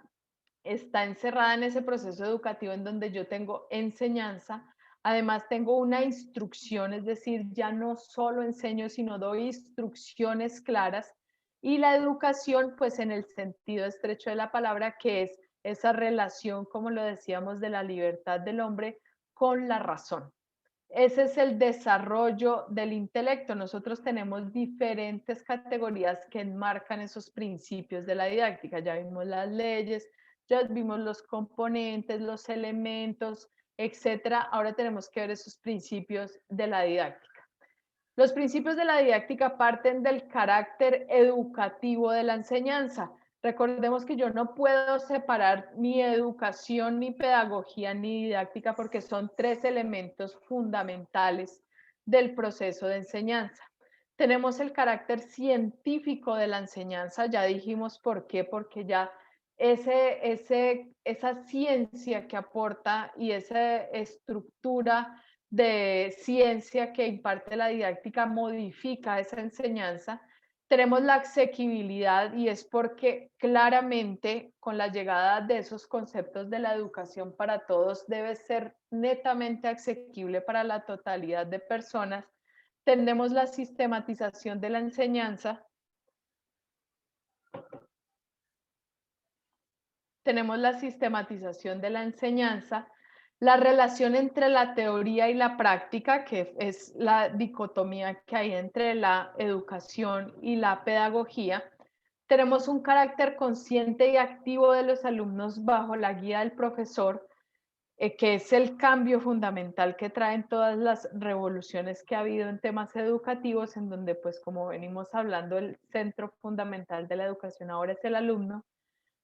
está encerrada en ese proceso educativo en donde yo tengo enseñanza, además tengo una instrucción, es decir, ya no solo enseño, sino doy instrucciones claras, y la educación, pues en el sentido estrecho de la palabra, que es esa relación, como lo decíamos, de la libertad del hombre con la razón. Ese es el desarrollo del intelecto. Nosotros tenemos diferentes categorías que enmarcan esos principios de la didáctica. Ya vimos las leyes, ya vimos los componentes, los elementos, etcétera. Ahora tenemos que ver esos principios de la didáctica. Los principios de la didáctica parten del carácter educativo de la enseñanza. Recordemos que yo no puedo separar ni educación, ni pedagogía, ni didáctica, porque son tres elementos fundamentales del proceso de enseñanza. Tenemos el carácter científico de la enseñanza, ya dijimos por qué, porque ya esa ciencia que aporta y esa estructura de ciencia que imparte la didáctica modifica esa enseñanza. Tenemos la asequibilidad y es porque claramente con la llegada de esos conceptos de la educación para todos debe ser netamente asequible para la totalidad de personas. Tenemos la sistematización de la enseñanza. Tenemos la sistematización de la enseñanza, la relación entre la teoría y la práctica, que es la dicotomía que hay entre la educación y la pedagogía. Tenemos un carácter consciente y activo de los alumnos bajo la guía del profesor, que es el cambio fundamental que traen todas las revoluciones que ha habido en temas educativos, en donde, pues, como venimos hablando, el centro fundamental de la educación ahora es el alumno.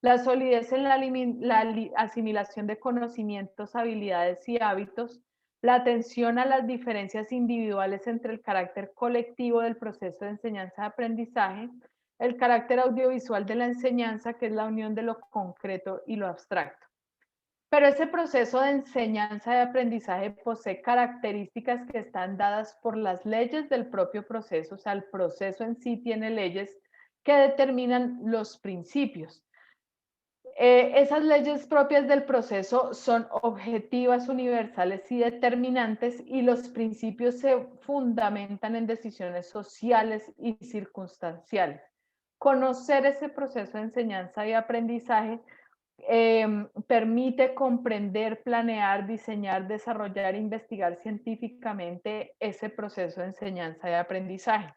La solidez en la asimilación de conocimientos, habilidades y hábitos, la atención a las diferencias individuales entre el carácter colectivo del proceso de enseñanza-aprendizaje, el carácter audiovisual de la enseñanza, que es la unión de lo concreto y lo abstracto. Pero ese proceso de enseñanza y aprendizaje posee características que están dadas por las leyes del propio proceso, o sea, el proceso en sí tiene leyes que determinan los principios. Esas leyes propias del proceso son objetivas, universales y determinantes, y los principios se fundamentan en decisiones sociales y circunstanciales. Conocer ese proceso de enseñanza y aprendizaje permite comprender, planear, diseñar, desarrollar e investigar científicamente ese proceso de enseñanza y aprendizaje.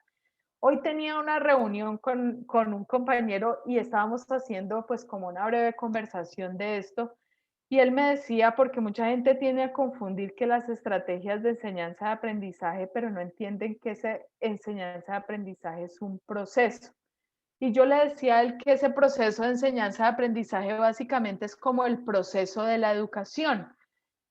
Hoy tenía una reunión con un compañero y estábamos haciendo pues como una breve conversación de esto, y él me decía, porque mucha gente tiende a confundir que las estrategias de enseñanza de aprendizaje, pero no entienden que esa enseñanza de aprendizaje es un proceso. Y yo le decía a él que ese proceso de enseñanza de aprendizaje básicamente es como el proceso de la educación,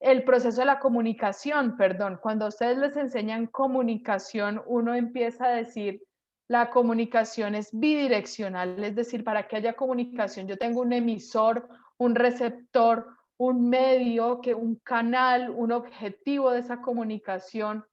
el proceso de la comunicación, perdón. Cuando a ustedes les enseñan comunicación, uno empieza a decir, la comunicación es bidireccional, es decir, para que haya comunicación yo tengo un emisor, un receptor, un medio, un canal, un objetivo de esa comunicación.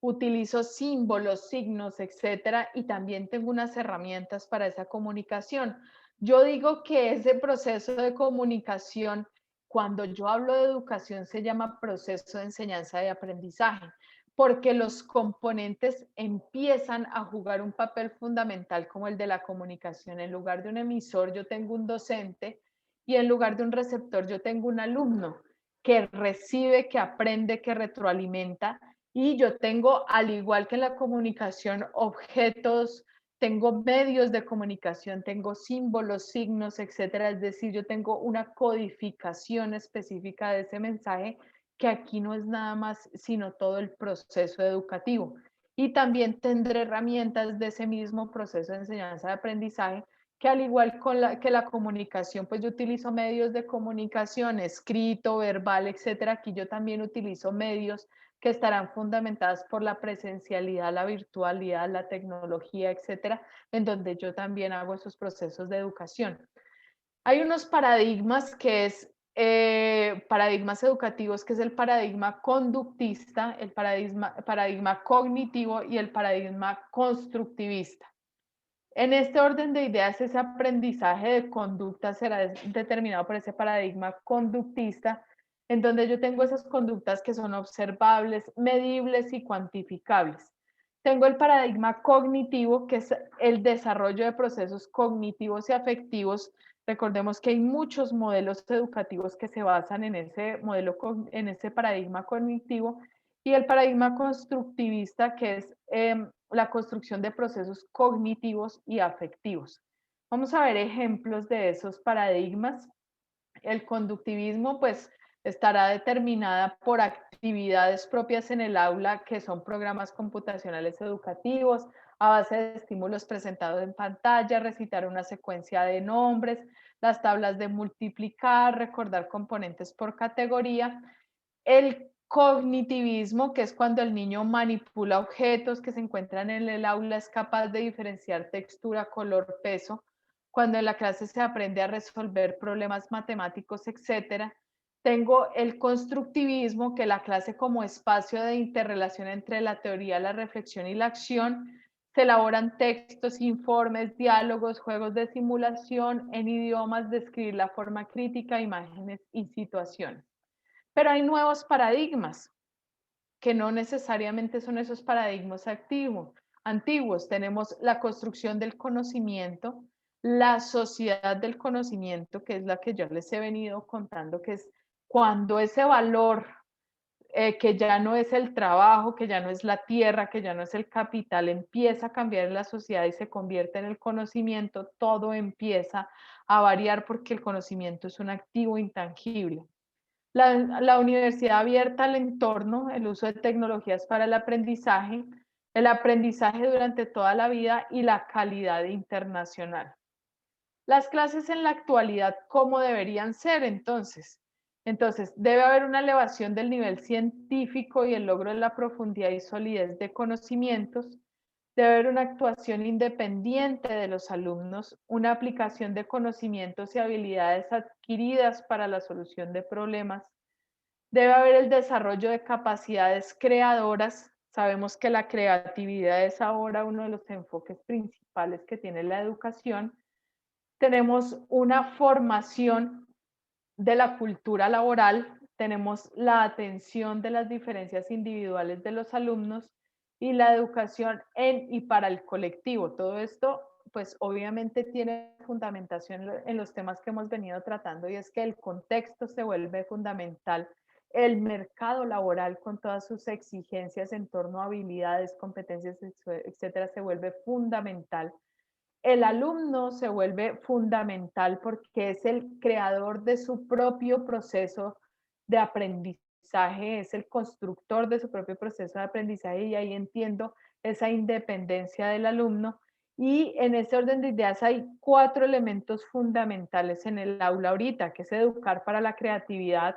Utilizo símbolos, signos, etcétera, y también tengo unas herramientas para esa comunicación. Yo digo que ese proceso de comunicación, cuando yo hablo de educación, se llama proceso de enseñanza y aprendizaje, porque los componentes empiezan a jugar un papel fundamental como el de la comunicación. En lugar de un emisor, yo tengo un docente, y en lugar de un receptor, yo tengo un alumno que recibe, que aprende, que retroalimenta. Y yo tengo, al igual que en la comunicación, objetos, tengo medios de comunicación, tengo símbolos, signos, etcétera. Es decir, yo tengo una codificación específica de ese mensaje, que aquí no es nada más sino todo el proceso educativo. Y también tendré herramientas de ese mismo proceso de enseñanza de aprendizaje, que al igual que la comunicación, pues yo utilizo medios de comunicación, escrito, verbal, etcétera. Aquí yo también utilizo medios que estarán fundamentadas por la presencialidad, la virtualidad, la tecnología, etcétera, en donde yo también hago esos procesos de educación. Hay unos paradigmas que es paradigmas educativos, que es el paradigma conductista, el paradigma cognitivo y el paradigma constructivista. En este orden de ideas, ese aprendizaje de conducta será determinado por ese paradigma conductista, en donde yo tengo esas conductas que son observables, medibles y cuantificables. Tengo el paradigma cognitivo, que es el desarrollo de procesos cognitivos y afectivos. Recordemos que hay muchos modelos educativos que se basan en ese modelo, en ese paradigma cognitivo, y el paradigma constructivista, que es la construcción de procesos cognitivos y afectivos. Vamos a ver ejemplos de esos paradigmas. El conductivismo, pues, estará determinada por actividades propias en el aula, que son programas computacionales educativos, a base de estímulos presentados en pantalla, recitar una secuencia de nombres, las tablas de multiplicar, recordar componentes por categoría. El cognitivismo, que es cuando el niño manipula objetos que se encuentran en el aula, es capaz de diferenciar textura, color, peso. Cuando en la clase se aprende a resolver problemas matemáticos, etcétera. Tengo el constructivismo, que la clase como espacio de interrelación entre la teoría, la reflexión y la acción, Se elaboran textos, informes, diálogos, juegos de simulación en idiomas, describir la forma crítica, imágenes y situaciones. Pero hay nuevos paradigmas que no necesariamente son esos paradigmas antiguos. Tenemos la construcción del conocimiento, la sociedad del conocimiento, que es la que yo les he venido contando, que es cuando ese valor que ya no es el trabajo, que ya no es la tierra, que ya no es el capital, empieza a cambiar en la sociedad y se convierte en el conocimiento, todo empieza a variar porque el conocimiento es un activo intangible. La universidad abierta al entorno, el uso de tecnologías para el aprendizaje durante toda la vida y la calidad internacional. Las clases en la actualidad, ¿cómo deberían ser entonces? Entonces, debe haber una elevación del nivel científico y el logro de la profundidad y solidez de conocimientos. Debe haber una actuación independiente de los alumnos, una aplicación de conocimientos y habilidades adquiridas para la solución de problemas. Debe haber el desarrollo de capacidades creadoras. Sabemos que la creatividad es ahora uno de los enfoques principales que tiene la educación. Tenemos una formación de la cultura laboral, tenemos la atención de las diferencias individuales de los alumnos y la educación en y para el colectivo. Todo esto, pues obviamente tiene fundamentación en los temas que hemos venido tratando y es que el contexto se vuelve fundamental. El mercado laboral con todas sus exigencias en torno a habilidades, competencias, etcétera, se vuelve fundamental. El alumno se vuelve fundamental porque es el creador de su propio proceso de aprendizaje, es el constructor de su propio proceso de aprendizaje y ahí entiendo esa independencia del alumno. Y en ese orden de ideas hay 4 elementos fundamentales en el aula ahorita, que es educar para la creatividad,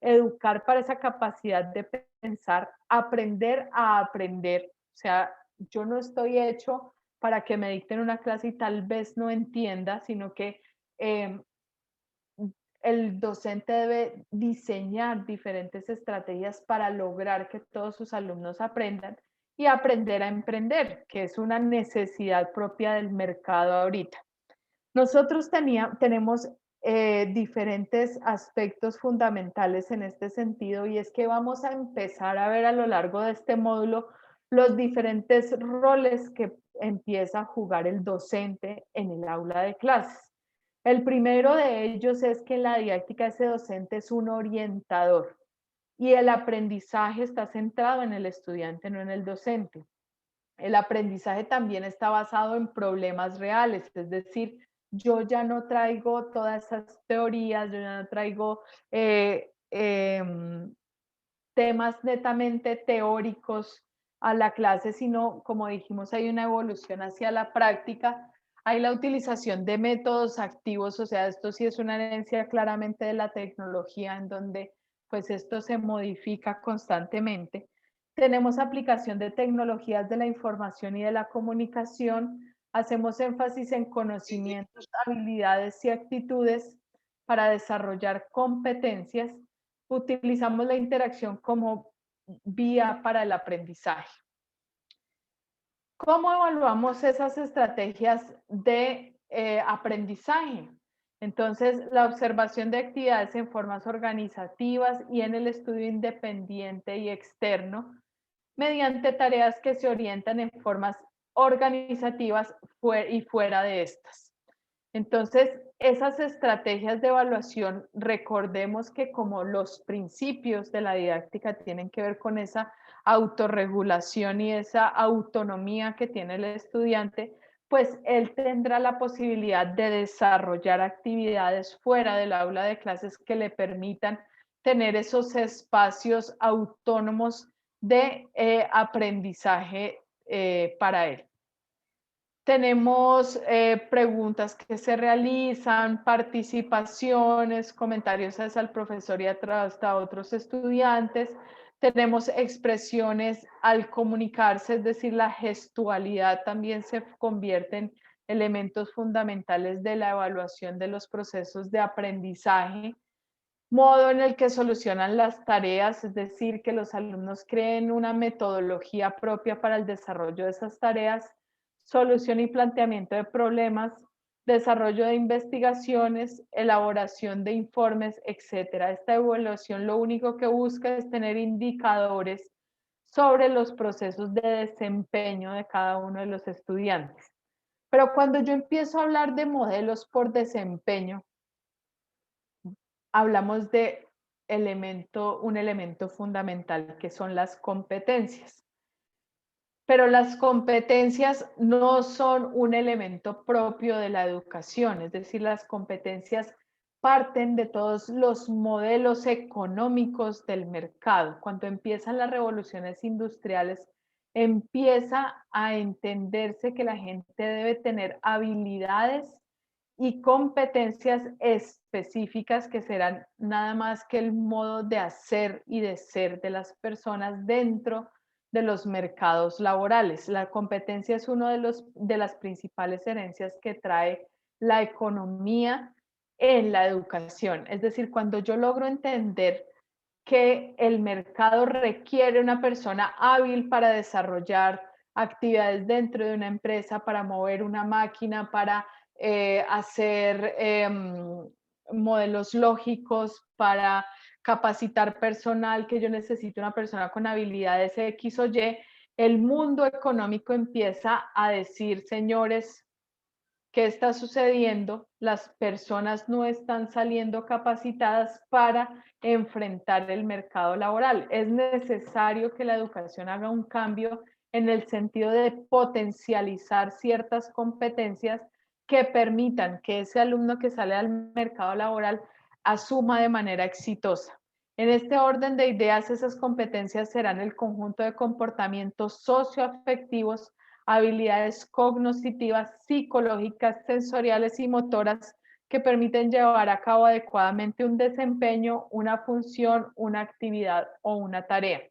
educar para esa capacidad de pensar, aprender a aprender. O sea, yo no estoy hecho para que me dicten una clase y tal vez no entienda, sino que el docente debe diseñar diferentes estrategias para lograr que todos sus alumnos aprendan y aprender a emprender, que es una necesidad propia del mercado ahorita. Nosotros tenemos diferentes aspectos fundamentales en este sentido y es que vamos a empezar a ver a lo largo de este módulo los diferentes roles que empieza a jugar el docente en el aula de clases. El primero de ellos es que en la didáctica ese docente es un orientador y el aprendizaje está centrado en el estudiante, no en el docente. El aprendizaje también está basado en problemas reales, es decir, yo ya no traigo todas esas teorías, yo ya no traigo temas netamente teóricos a la clase, sino, como dijimos, hay una evolución hacia la práctica, hay la utilización de métodos activos, o sea, esto sí es una herencia claramente de la tecnología, en donde pues esto se modifica constantemente. Tenemos aplicación de tecnologías de la información y de la comunicación, hacemos énfasis en conocimientos, habilidades y actitudes para desarrollar competencias. Utilizamos la interacción como vía para el aprendizaje. ¿Cómo evaluamos esas estrategias de aprendizaje? Entonces, la observación de actividades en formas organizativas y en el estudio independiente y externo, mediante tareas que se orientan en formas organizativas y fuera de estas. Entonces, esas estrategias de evaluación, recordemos que como los principios de la didáctica tienen que ver con esa autorregulación y esa autonomía que tiene el estudiante, pues él tendrá la posibilidad de desarrollar actividades fuera del aula de clases que le permitan tener esos espacios autónomos de aprendizaje para él. Tenemos preguntas que se realizan, participaciones, comentarios hacia el profesor y hasta otros estudiantes. Tenemos expresiones al comunicarse, es decir, la gestualidad también se convierte en elementos fundamentales de la evaluación de los procesos de aprendizaje. Modo en el que solucionan las tareas, es decir, que los alumnos creen una metodología propia para el desarrollo de esas tareas. solución y planteamiento de problemas, desarrollo de investigaciones, elaboración de informes, etc. Esta evaluación lo único que busca es tener indicadores sobre los procesos de desempeño de cada uno de los estudiantes. Pero cuando yo empiezo a hablar de modelos por desempeño, hablamos de un elemento fundamental que son las competencias. Pero las competencias no son un elemento propio de la educación, es decir, las competencias parten de todos los modelos económicos del mercado. Cuando empiezan las revoluciones industriales, empieza a entenderse que la gente debe tener habilidades y competencias específicas que serán nada más que el modo de hacer y de ser de las personas dentro de los mercados laborales. La competencia es una de las principales herencias que trae la economía en la educación. Es decir, cuando yo logro entender que el mercado requiere una persona hábil para desarrollar actividades dentro de una empresa, para mover una máquina, para hacer modelos lógicos, para capacitar personal, que yo necesito una persona con habilidades X o Y, el mundo económico empieza a decir, señores, ¿qué está sucediendo? Las personas no están saliendo capacitadas para enfrentar el mercado laboral. Es necesario que la educación haga un cambio en el sentido de potencializar ciertas competencias que permitan que ese alumno que sale al mercado laboral asuma de manera exitosa. En este orden de ideas, esas competencias serán el conjunto de comportamientos socioafectivos, habilidades cognitivas, psicológicas, sensoriales y motoras que permiten llevar a cabo adecuadamente un desempeño, una función, una actividad o una tarea.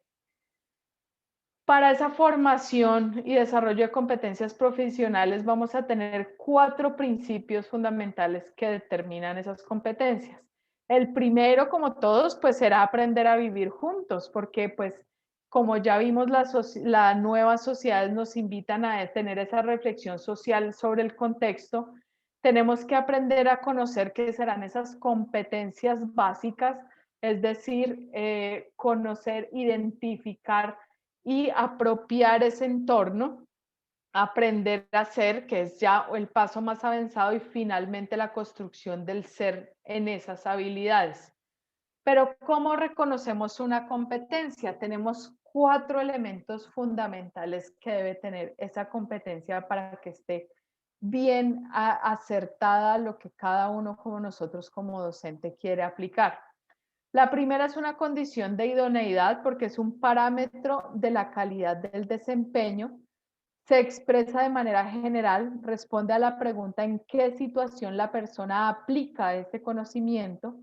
Para esa formación y desarrollo de competencias profesionales vamos a tener 4 principios fundamentales que determinan esas competencias. El primero, como todos, pues será aprender a vivir juntos, porque pues como ya vimos, las nuevas sociedades nos invitan a tener esa reflexión social sobre el contexto. Tenemos que aprender a conocer qué serán esas competencias básicas, es decir, conocer, identificar y apropiar ese entorno, aprender a ser, que es ya el paso más avanzado, y finalmente la construcción del ser en esas habilidades. Pero ¿cómo reconocemos una competencia? Tenemos 4 elementos fundamentales que debe tener esa competencia para que esté bien acertada a lo que cada uno como nosotros como docente quiere aplicar. La primera es una condición de idoneidad porque es un parámetro de la calidad del desempeño. Se expresa de manera general, responde a la pregunta en qué situación la persona aplica ese conocimiento.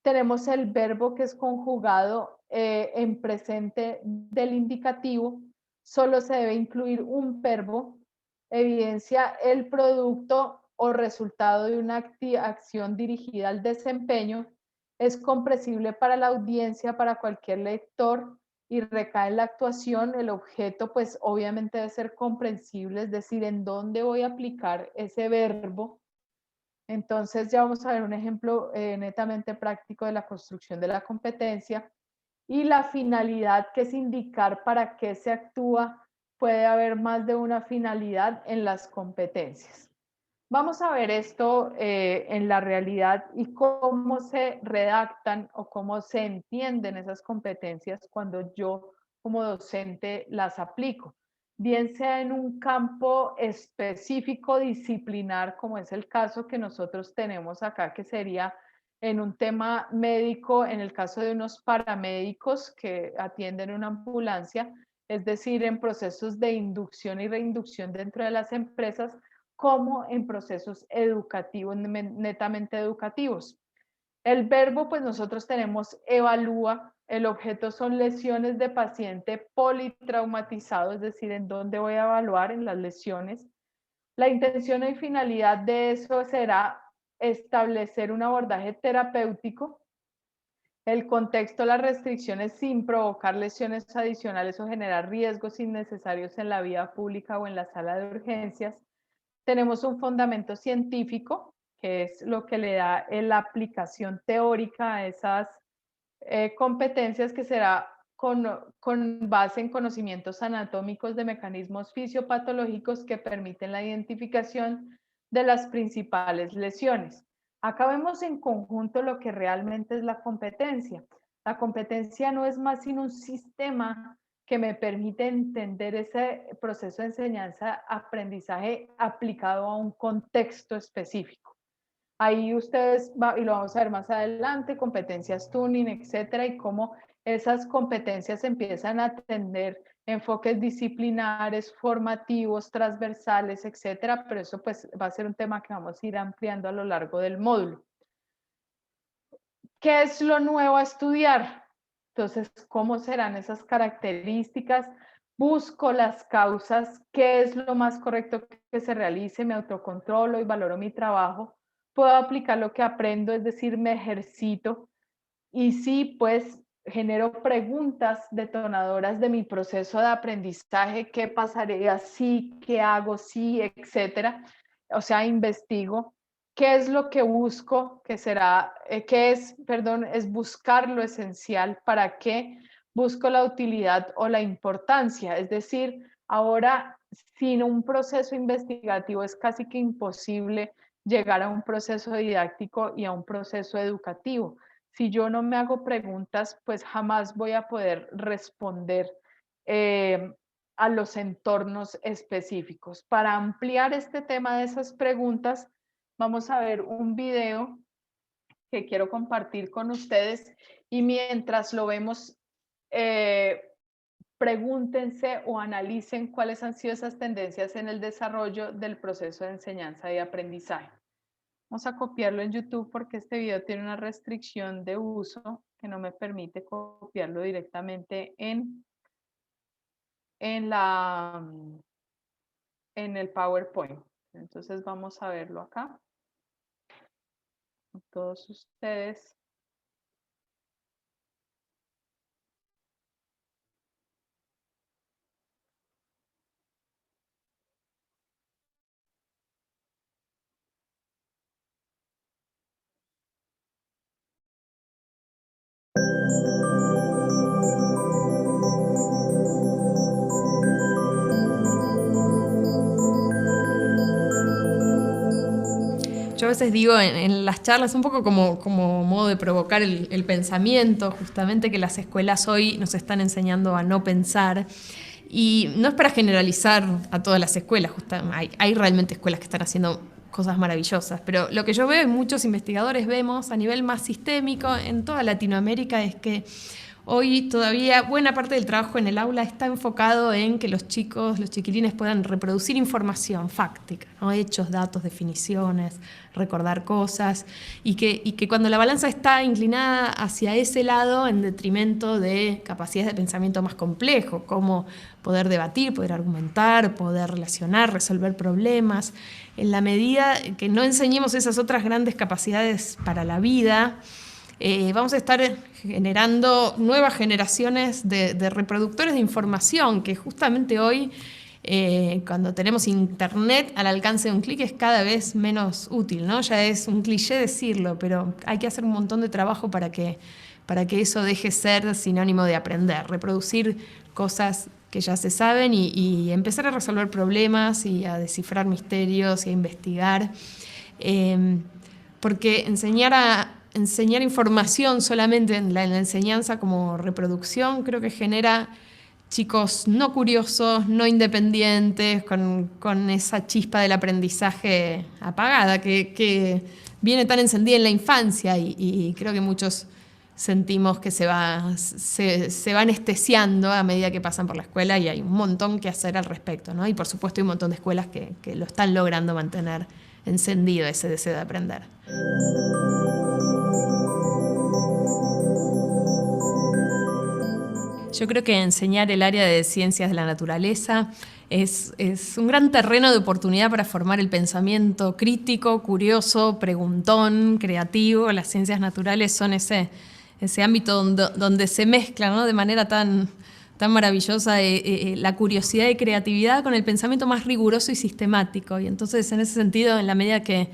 Tenemos el verbo que es conjugado en presente del indicativo. Solo se debe incluir un verbo. Evidencia el producto o resultado de una acción dirigida al desempeño. Es comprensible para la audiencia, para cualquier lector, y recae en la actuación. El objeto, pues obviamente debe ser comprensible, es decir, en dónde voy a aplicar ese verbo. Entonces ya vamos a ver un ejemplo netamente práctico de la construcción de la competencia. Y la finalidad, que es indicar para qué se actúa. Puede haber más de una finalidad en las competencias. Vamos a ver esto en la realidad y cómo se redactan o cómo se entienden esas competencias cuando yo como docente las aplico. Bien sea en un campo específico disciplinar, como es el caso que nosotros tenemos acá, que sería en un tema médico, en el caso de unos paramédicos que atienden una ambulancia, es decir, en procesos de inducción y reinducción dentro de las empresas, como en procesos educativos, netamente educativos. El verbo, pues nosotros tenemos evalúa. El objeto son lesiones de paciente politraumatizado, es decir, en dónde voy a evaluar, en las lesiones. La intención y finalidad de eso será establecer un abordaje terapéutico El contexto, las restricciones sin provocar lesiones adicionales o generar riesgos innecesarios en la vía pública o en la sala de urgencias. Tenemos un fundamento científico, que es lo que le da la aplicación teórica a esas competencias, que será con base en conocimientos anatómicos de mecanismos fisiopatológicos que permiten la identificación de las principales lesiones. Acá vemos en conjunto lo que realmente es la competencia. La competencia no es más sino un sistema que me permite entender ese proceso de enseñanza-aprendizaje aplicado a un contexto específico. Ahí ustedes, y lo vamos a ver más adelante, competencias tuning, etcétera, y cómo esas competencias empiezan a atender enfoques disciplinares, formativos, transversales, etcétera, pero eso pues va a ser un tema que vamos a ir ampliando a lo largo del módulo. ¿Qué es lo nuevo a estudiar? Entonces, ¿cómo serán esas características? Busco las causas, qué es lo más correcto que se realice, me autocontrolo y valoro mi trabajo. Puedo aplicar lo que aprendo, es decir, me ejercito. Y sí, pues genero preguntas detonadoras de mi proceso de aprendizaje, qué pasaría si, qué hago si, etcétera. O sea, investigo. ¿Qué es lo que busco? ¿Qué será? Es buscar lo esencial. ¿Para qué? Busco la utilidad o la importancia. Es decir, ahora, sin un proceso investigativo es casi que imposible llegar a un proceso didáctico y a un proceso educativo. Si yo no me hago preguntas, pues jamás voy a poder responder a los entornos específicos. Para ampliar este tema de esas preguntas, vamos a ver un video que quiero compartir con ustedes y mientras lo vemos, pregúntense o analicen cuáles han sido esas tendencias en el desarrollo del proceso de enseñanza y aprendizaje. Vamos a copiarlo en YouTube porque este video tiene una restricción de uso que no me permite copiarlo directamente en el PowerPoint. Entonces vamos a verlo acá. Todos ustedes. Yo a veces digo en las charlas, un poco como modo de provocar el pensamiento, justamente que las escuelas hoy nos están enseñando a no pensar. Y no es para generalizar a todas las escuelas, hay realmente escuelas que están haciendo cosas maravillosas, pero lo que yo veo y muchos investigadores vemos a nivel más sistémico en toda Latinoamérica es que hoy todavía buena parte del trabajo en el aula está enfocado en que los chicos, los chiquilines puedan reproducir información fáctica, ¿no? Hechos, datos, definiciones, recordar cosas, y que cuando la balanza está inclinada hacia ese lado en detrimento de capacidades de pensamiento más complejo, como poder debatir, poder argumentar, poder relacionar, resolver problemas, en la medida que no enseñemos esas otras grandes capacidades para la vida, vamos a estar generando nuevas generaciones de reproductores de información que justamente hoy, cuando tenemos internet al alcance de un clic, es cada vez menos útil, ¿no? Ya es un cliché decirlo, pero hay que hacer un montón de trabajo para que eso deje ser sinónimo de aprender, reproducir cosas que ya se saben y empezar a resolver problemas y a descifrar misterios y a investigar, porque enseñar información solamente en la enseñanza como reproducción creo que genera chicos no curiosos, no independientes, con esa chispa del aprendizaje apagada que viene tan encendida en la infancia y creo que muchos sentimos que se va anestesiando a medida que pasan por la escuela y hay un montón que hacer al respecto, ¿no? Y por supuesto hay un montón de escuelas que lo están logrando mantener encendido ese deseo de aprender. Yo creo que enseñar el área de ciencias de la naturaleza es un gran terreno de oportunidad para formar el pensamiento crítico, curioso, preguntón, creativo. Las ciencias naturales son ese ese ámbito donde se mezcla, ¿no?, de manera tan maravillosa la curiosidad y creatividad con el pensamiento más riguroso y sistemático. Y entonces, en ese sentido, en la medida que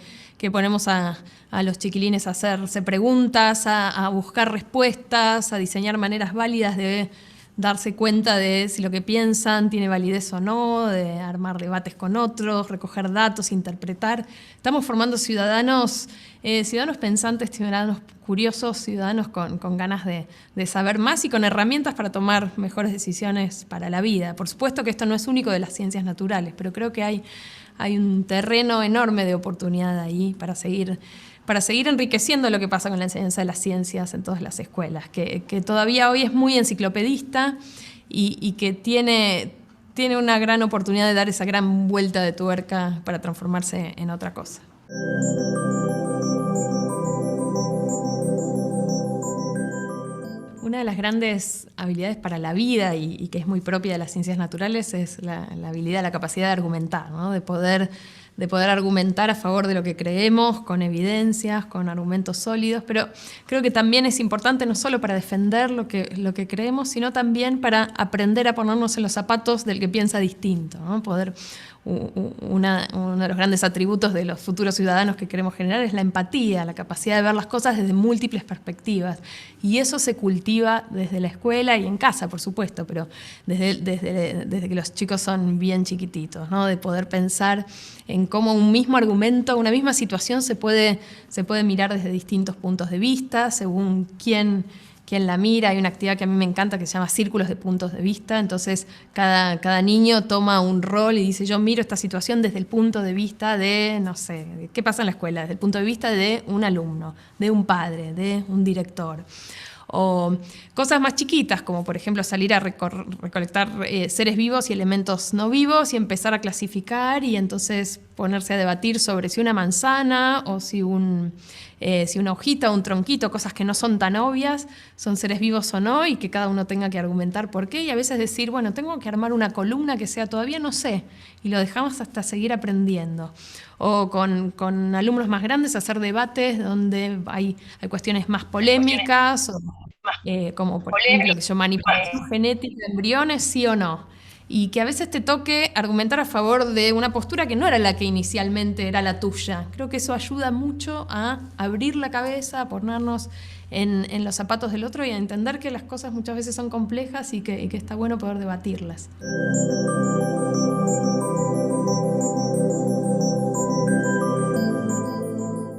ponemos a los chiquilines a hacerse preguntas, a buscar respuestas, a diseñar maneras válidas de darse cuenta de si lo que piensan tiene validez o no, de armar debates con otros, recoger datos, interpretar. Estamos formando ciudadanos pensantes, ciudadanos curiosos, ciudadanos con ganas de saber más y con herramientas para tomar mejores decisiones para la vida. Por supuesto que esto no es único de las ciencias naturales, pero creo que hay un terreno enorme de oportunidad ahí para seguir enriqueciendo lo que pasa con la enseñanza de las ciencias en todas las escuelas, que todavía hoy es muy enciclopedista y que tiene una gran oportunidad de dar esa gran vuelta de tuerca para transformarse en otra cosa. Una de las grandes habilidades para la vida y que es muy propia de las ciencias naturales es la habilidad, la capacidad de argumentar, ¿no?, de poder argumentar a favor de lo que creemos, con evidencias, con argumentos sólidos, pero creo que también es importante no solo para defender lo que creemos, sino también para aprender a ponernos en los zapatos del que piensa distinto, ¿no? Uno de los grandes atributos de los futuros ciudadanos que queremos generar es la empatía, la capacidad de ver las cosas desde múltiples perspectivas. Y eso se cultiva desde la escuela y en casa, por supuesto, pero desde que los chicos son bien chiquititos, ¿no?, de poder pensar en cómo un mismo argumento, una misma situación se puede mirar desde distintos puntos de vista, según quién la mira. Hay una actividad que a mí me encanta que se llama Círculos de Puntos de Vista. Entonces, cada niño toma un rol y dice, yo miro esta situación desde el punto de vista de, no sé, ¿qué pasa en la escuela? Desde el punto de vista de un alumno, de un padre, de un director. O cosas más chiquitas, como por ejemplo salir a recolectar seres vivos y elementos no vivos y empezar a clasificar y entonces ponerse a debatir sobre si una manzana o si una hojita o un tronquito, cosas que no son tan obvias, son seres vivos o no, y que cada uno tenga que argumentar por qué, y a veces decir, bueno, tengo que armar una columna que sea todavía no sé, y lo dejamos hasta seguir aprendiendo. O con alumnos más grandes hacer debates donde hay cuestiones más polémicas, como por ejemplo que yo manipulación genética de embriones, sí o no. Y que a veces te toque argumentar a favor de una postura que no era la que inicialmente era la tuya. Creo que eso ayuda mucho a abrir la cabeza, a ponernos en los zapatos del otro y a entender que las cosas muchas veces son complejas y que está bueno poder debatirlas.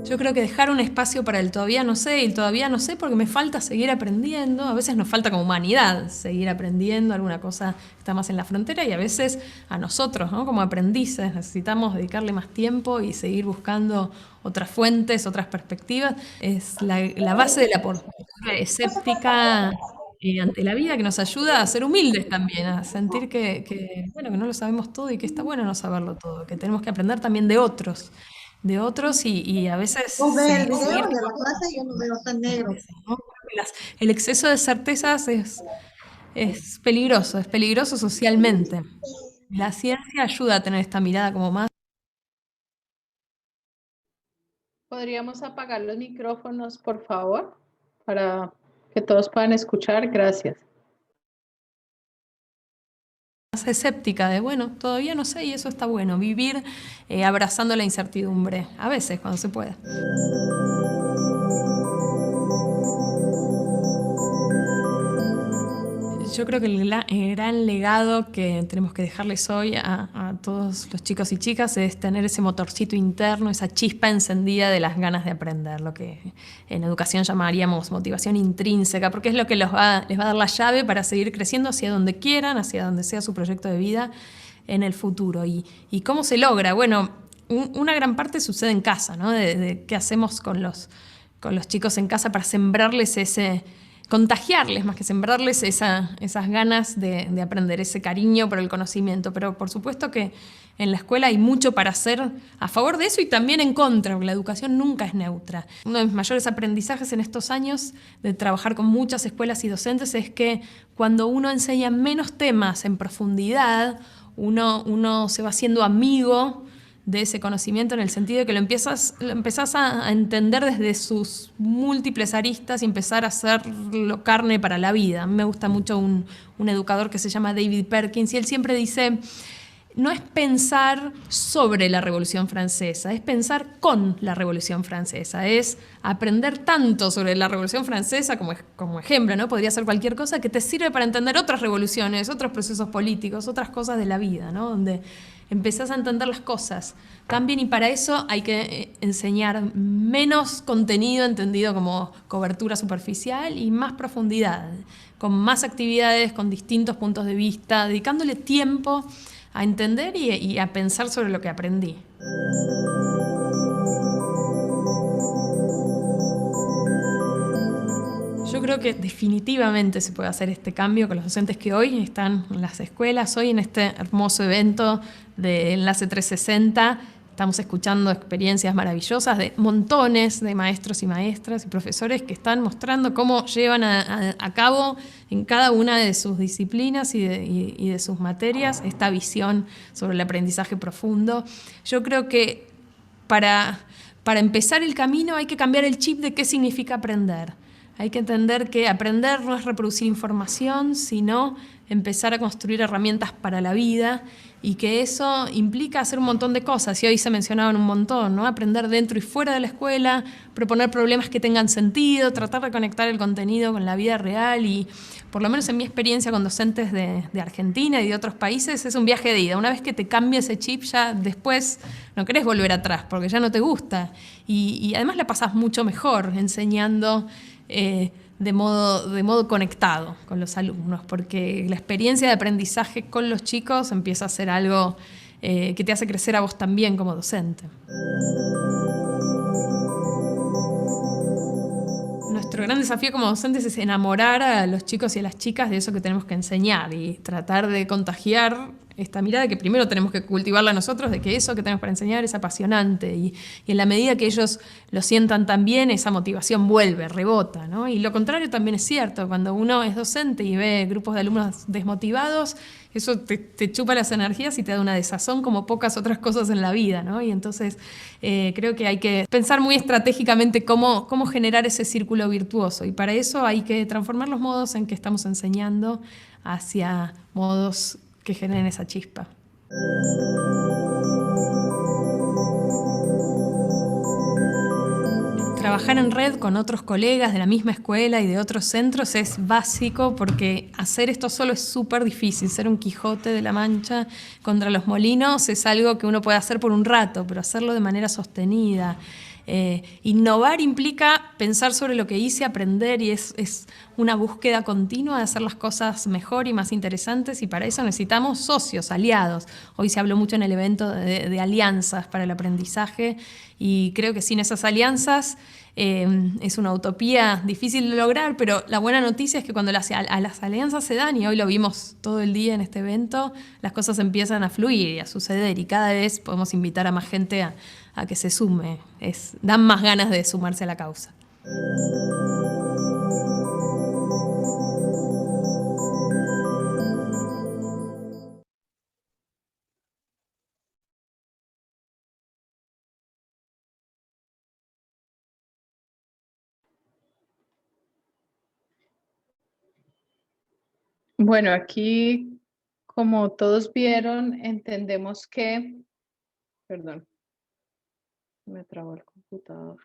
Yo creo que dejar un espacio para el todavía no sé, y el todavía no sé porque me falta seguir aprendiendo. A veces nos falta como humanidad seguir aprendiendo, alguna cosa está más en la frontera, y a veces a nosotros, ¿no?, como aprendices, necesitamos dedicarle más tiempo y seguir buscando otras fuentes, otras perspectivas. Es la base de la postura escéptica ante la vida, que nos ayuda a ser humildes también, a sentir que no lo sabemos todo y que está bueno no saberlo todo, que tenemos que aprender también de otros y a veces seguir, ¿no? El exceso de certezas es peligroso socialmente. La ciencia ayuda a tener esta mirada como más. ¿Podríamos apagar los micrófonos, por favor, para que todos puedan escuchar? Gracias. Más escéptica de, bueno, todavía no sé, y eso está bueno, vivir abrazando la incertidumbre, a veces cuando se pueda. Yo creo que el gran legado que tenemos que dejarles hoy a todos los chicos y chicas es tener ese motorcito interno, esa chispa encendida de las ganas de aprender, lo que en educación llamaríamos motivación intrínseca, porque es lo que les va a dar la llave para seguir creciendo hacia donde quieran, hacia donde sea su proyecto de vida en el futuro. ¿Y cómo se logra? Bueno, una gran parte sucede en casa, ¿no? De qué hacemos con los chicos en casa para sembrarles contagiarles, más que sembrarles esas ganas de aprender, ese cariño por el conocimiento. Pero por supuesto que en la escuela hay mucho para hacer a favor de eso y también en contra, porque la educación nunca es neutra. Uno de mis mayores aprendizajes en estos años de trabajar con muchas escuelas y docentes es que cuando uno enseña menos temas en profundidad, uno se va haciendo amigo de ese conocimiento en el sentido de que lo empezás a entender desde sus múltiples aristas y empezar a hacerlo carne para la vida. A mí me gusta mucho un educador que se llama David Perkins y él siempre dice, no es pensar sobre la Revolución Francesa, es pensar con la Revolución Francesa, es aprender tanto sobre la Revolución Francesa como ejemplo, ¿no? Podría ser cualquier cosa que te sirve para entender otras revoluciones, otros procesos políticos, otras cosas de la vida, ¿no? Donde empezás a entender las cosas también, y para eso hay que enseñar menos contenido entendido como cobertura superficial y más profundidad, con más actividades, con distintos puntos de vista, dedicándole tiempo a entender y a pensar sobre lo que aprendí. Yo creo que definitivamente se puede hacer este cambio con los docentes que hoy están en las escuelas, hoy en este hermoso evento de Enlace 360. Estamos escuchando experiencias maravillosas de montones de maestros y maestras y profesores que están mostrando cómo llevan a cabo en cada una de sus disciplinas y de sus materias esta visión sobre el aprendizaje profundo. Yo creo que para empezar el camino hay que cambiar el chip de qué significa aprender. Hay que entender que aprender no es reproducir información, sino empezar a construir herramientas para la vida, y que eso implica hacer un montón de cosas, y hoy se mencionaban un montón, ¿no? Aprender dentro y fuera de la escuela, proponer problemas que tengan sentido, tratar de conectar el contenido con la vida real, y por lo menos en mi experiencia con docentes de Argentina y de otros países es un viaje de ida. Una vez que te cambia ese chip, ya después no querés volver atrás porque ya no te gusta, y además la pasás mucho mejor enseñando de modo conectado con los alumnos, porque la experiencia de aprendizaje con los chicos empieza a ser algo que te hace crecer a vos también como docente. Nuestro gran desafío como docentes es enamorar a los chicos y a las chicas de eso que tenemos que enseñar y tratar de contagiar esta mirada que primero tenemos que cultivarla nosotros, de que eso que tenemos para enseñar es apasionante, y en la medida que ellos lo sientan también, esa motivación vuelve, rebota, ¿no? Y lo contrario también es cierto, cuando uno es docente y ve grupos de alumnos desmotivados, eso te chupa las energías y te da una desazón como pocas otras cosas en la vida, ¿no? Y entonces creo que hay que pensar muy estratégicamente cómo generar ese círculo virtuoso, y para eso hay que transformar los modos en que estamos enseñando hacia modos que generen esa chispa. Trabajar en red con otros colegas de la misma escuela y de otros centros es básico, porque hacer esto solo es súper difícil. Ser un Quijote de la Mancha contra los molinos es algo que uno puede hacer por un rato, pero hacerlo de manera sostenida. Innovar implica pensar sobre lo que hice, aprender, y es una búsqueda continua de hacer las cosas mejor y más interesantes, y para eso necesitamos socios, aliados. Hoy se habló mucho en el evento de alianzas para el aprendizaje, y creo que sin esas alianzas es una utopía difícil de lograr, pero la buena noticia es que cuando las alianzas se dan, y hoy lo vimos todo el día en este evento, las cosas empiezan a fluir y a suceder, y cada vez podemos invitar a más gente a que se sume. Dan más ganas de sumarse a la causa. Bueno, aquí, como todos vieron, entendemos que, perdón, me trabó el computador.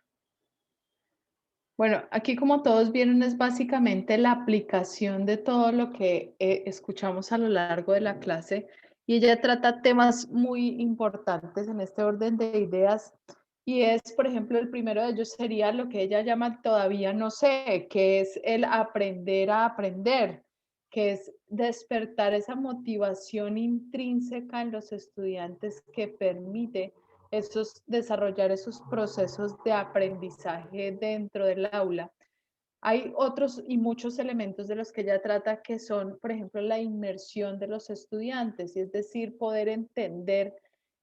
Bueno, aquí como todos vieron es básicamente la aplicación de todo lo que escuchamos a lo largo de la clase, y ella trata temas muy importantes en este orden de ideas, y es, por ejemplo, el primero de ellos sería lo que ella llama todavía no sé, que es el aprender a aprender, que es despertar esa motivación intrínseca en los estudiantes que permite desarrollar esos procesos de aprendizaje dentro del aula. Hay otros y muchos elementos de los que ella trata, que son, por ejemplo, la inmersión de los estudiantes, y es decir, poder entender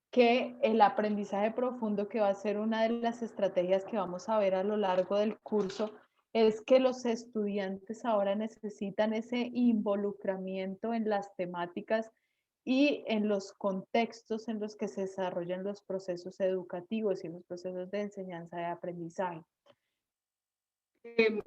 que el aprendizaje profundo, que va a ser una de las estrategias que vamos a ver a lo largo del curso, es que los estudiantes ahora necesitan ese involucramiento en las temáticas y en los contextos en los que se desarrollan los procesos educativos y los procesos de enseñanza y aprendizaje.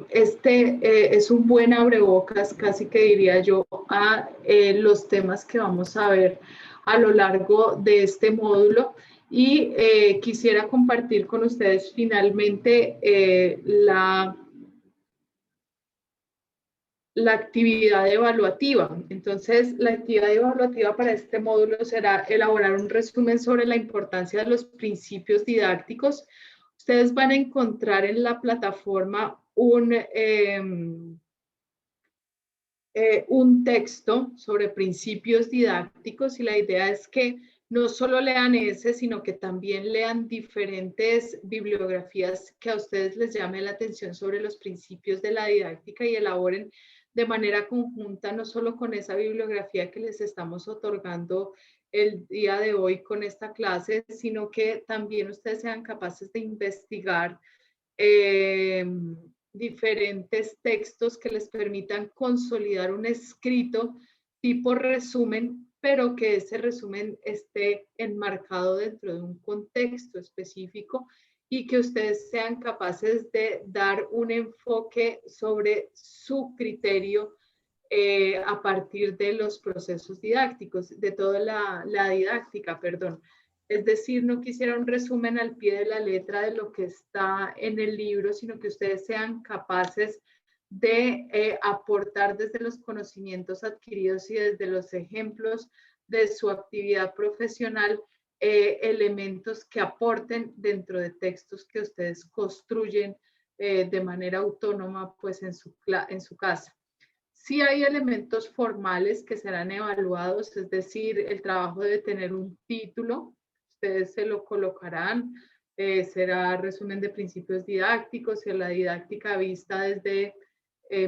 Este es un buen abrebocas, casi que diría yo, a los temas que vamos a ver a lo largo de este módulo. Y quisiera compartir con ustedes finalmente la actividad evaluativa. Entonces, la actividad evaluativa para este módulo será elaborar un resumen sobre la importancia de los principios didácticos. Ustedes van a encontrar en la plataforma un texto sobre principios didácticos, y la idea es que no solo lean ese, sino que también lean diferentes bibliografías que a ustedes les llame la atención sobre los principios de la didáctica y elaboren de manera conjunta, no solo con esa bibliografía que les estamos otorgando el día de hoy con esta clase, sino que también ustedes sean capaces de investigar diferentes textos que les permitan consolidar un escrito tipo resumen, pero que ese resumen esté enmarcado dentro de un contexto específico y que ustedes sean capaces de dar un enfoque sobre su criterio a partir de los procesos didácticos, de toda la didáctica, perdón. Es decir, no quisiera un resumen al pie de la letra de lo que está en el libro, sino que ustedes sean capaces de aportar desde los conocimientos adquiridos y desde los ejemplos de su actividad profesional elementos que aporten dentro de textos que ustedes construyen de manera autónoma pues en su casa. Sí hay elementos formales que serán evaluados, es decir, el trabajo debe tener un título, ustedes se lo colocarán, será resumen de principios didácticos y la didáctica vista desde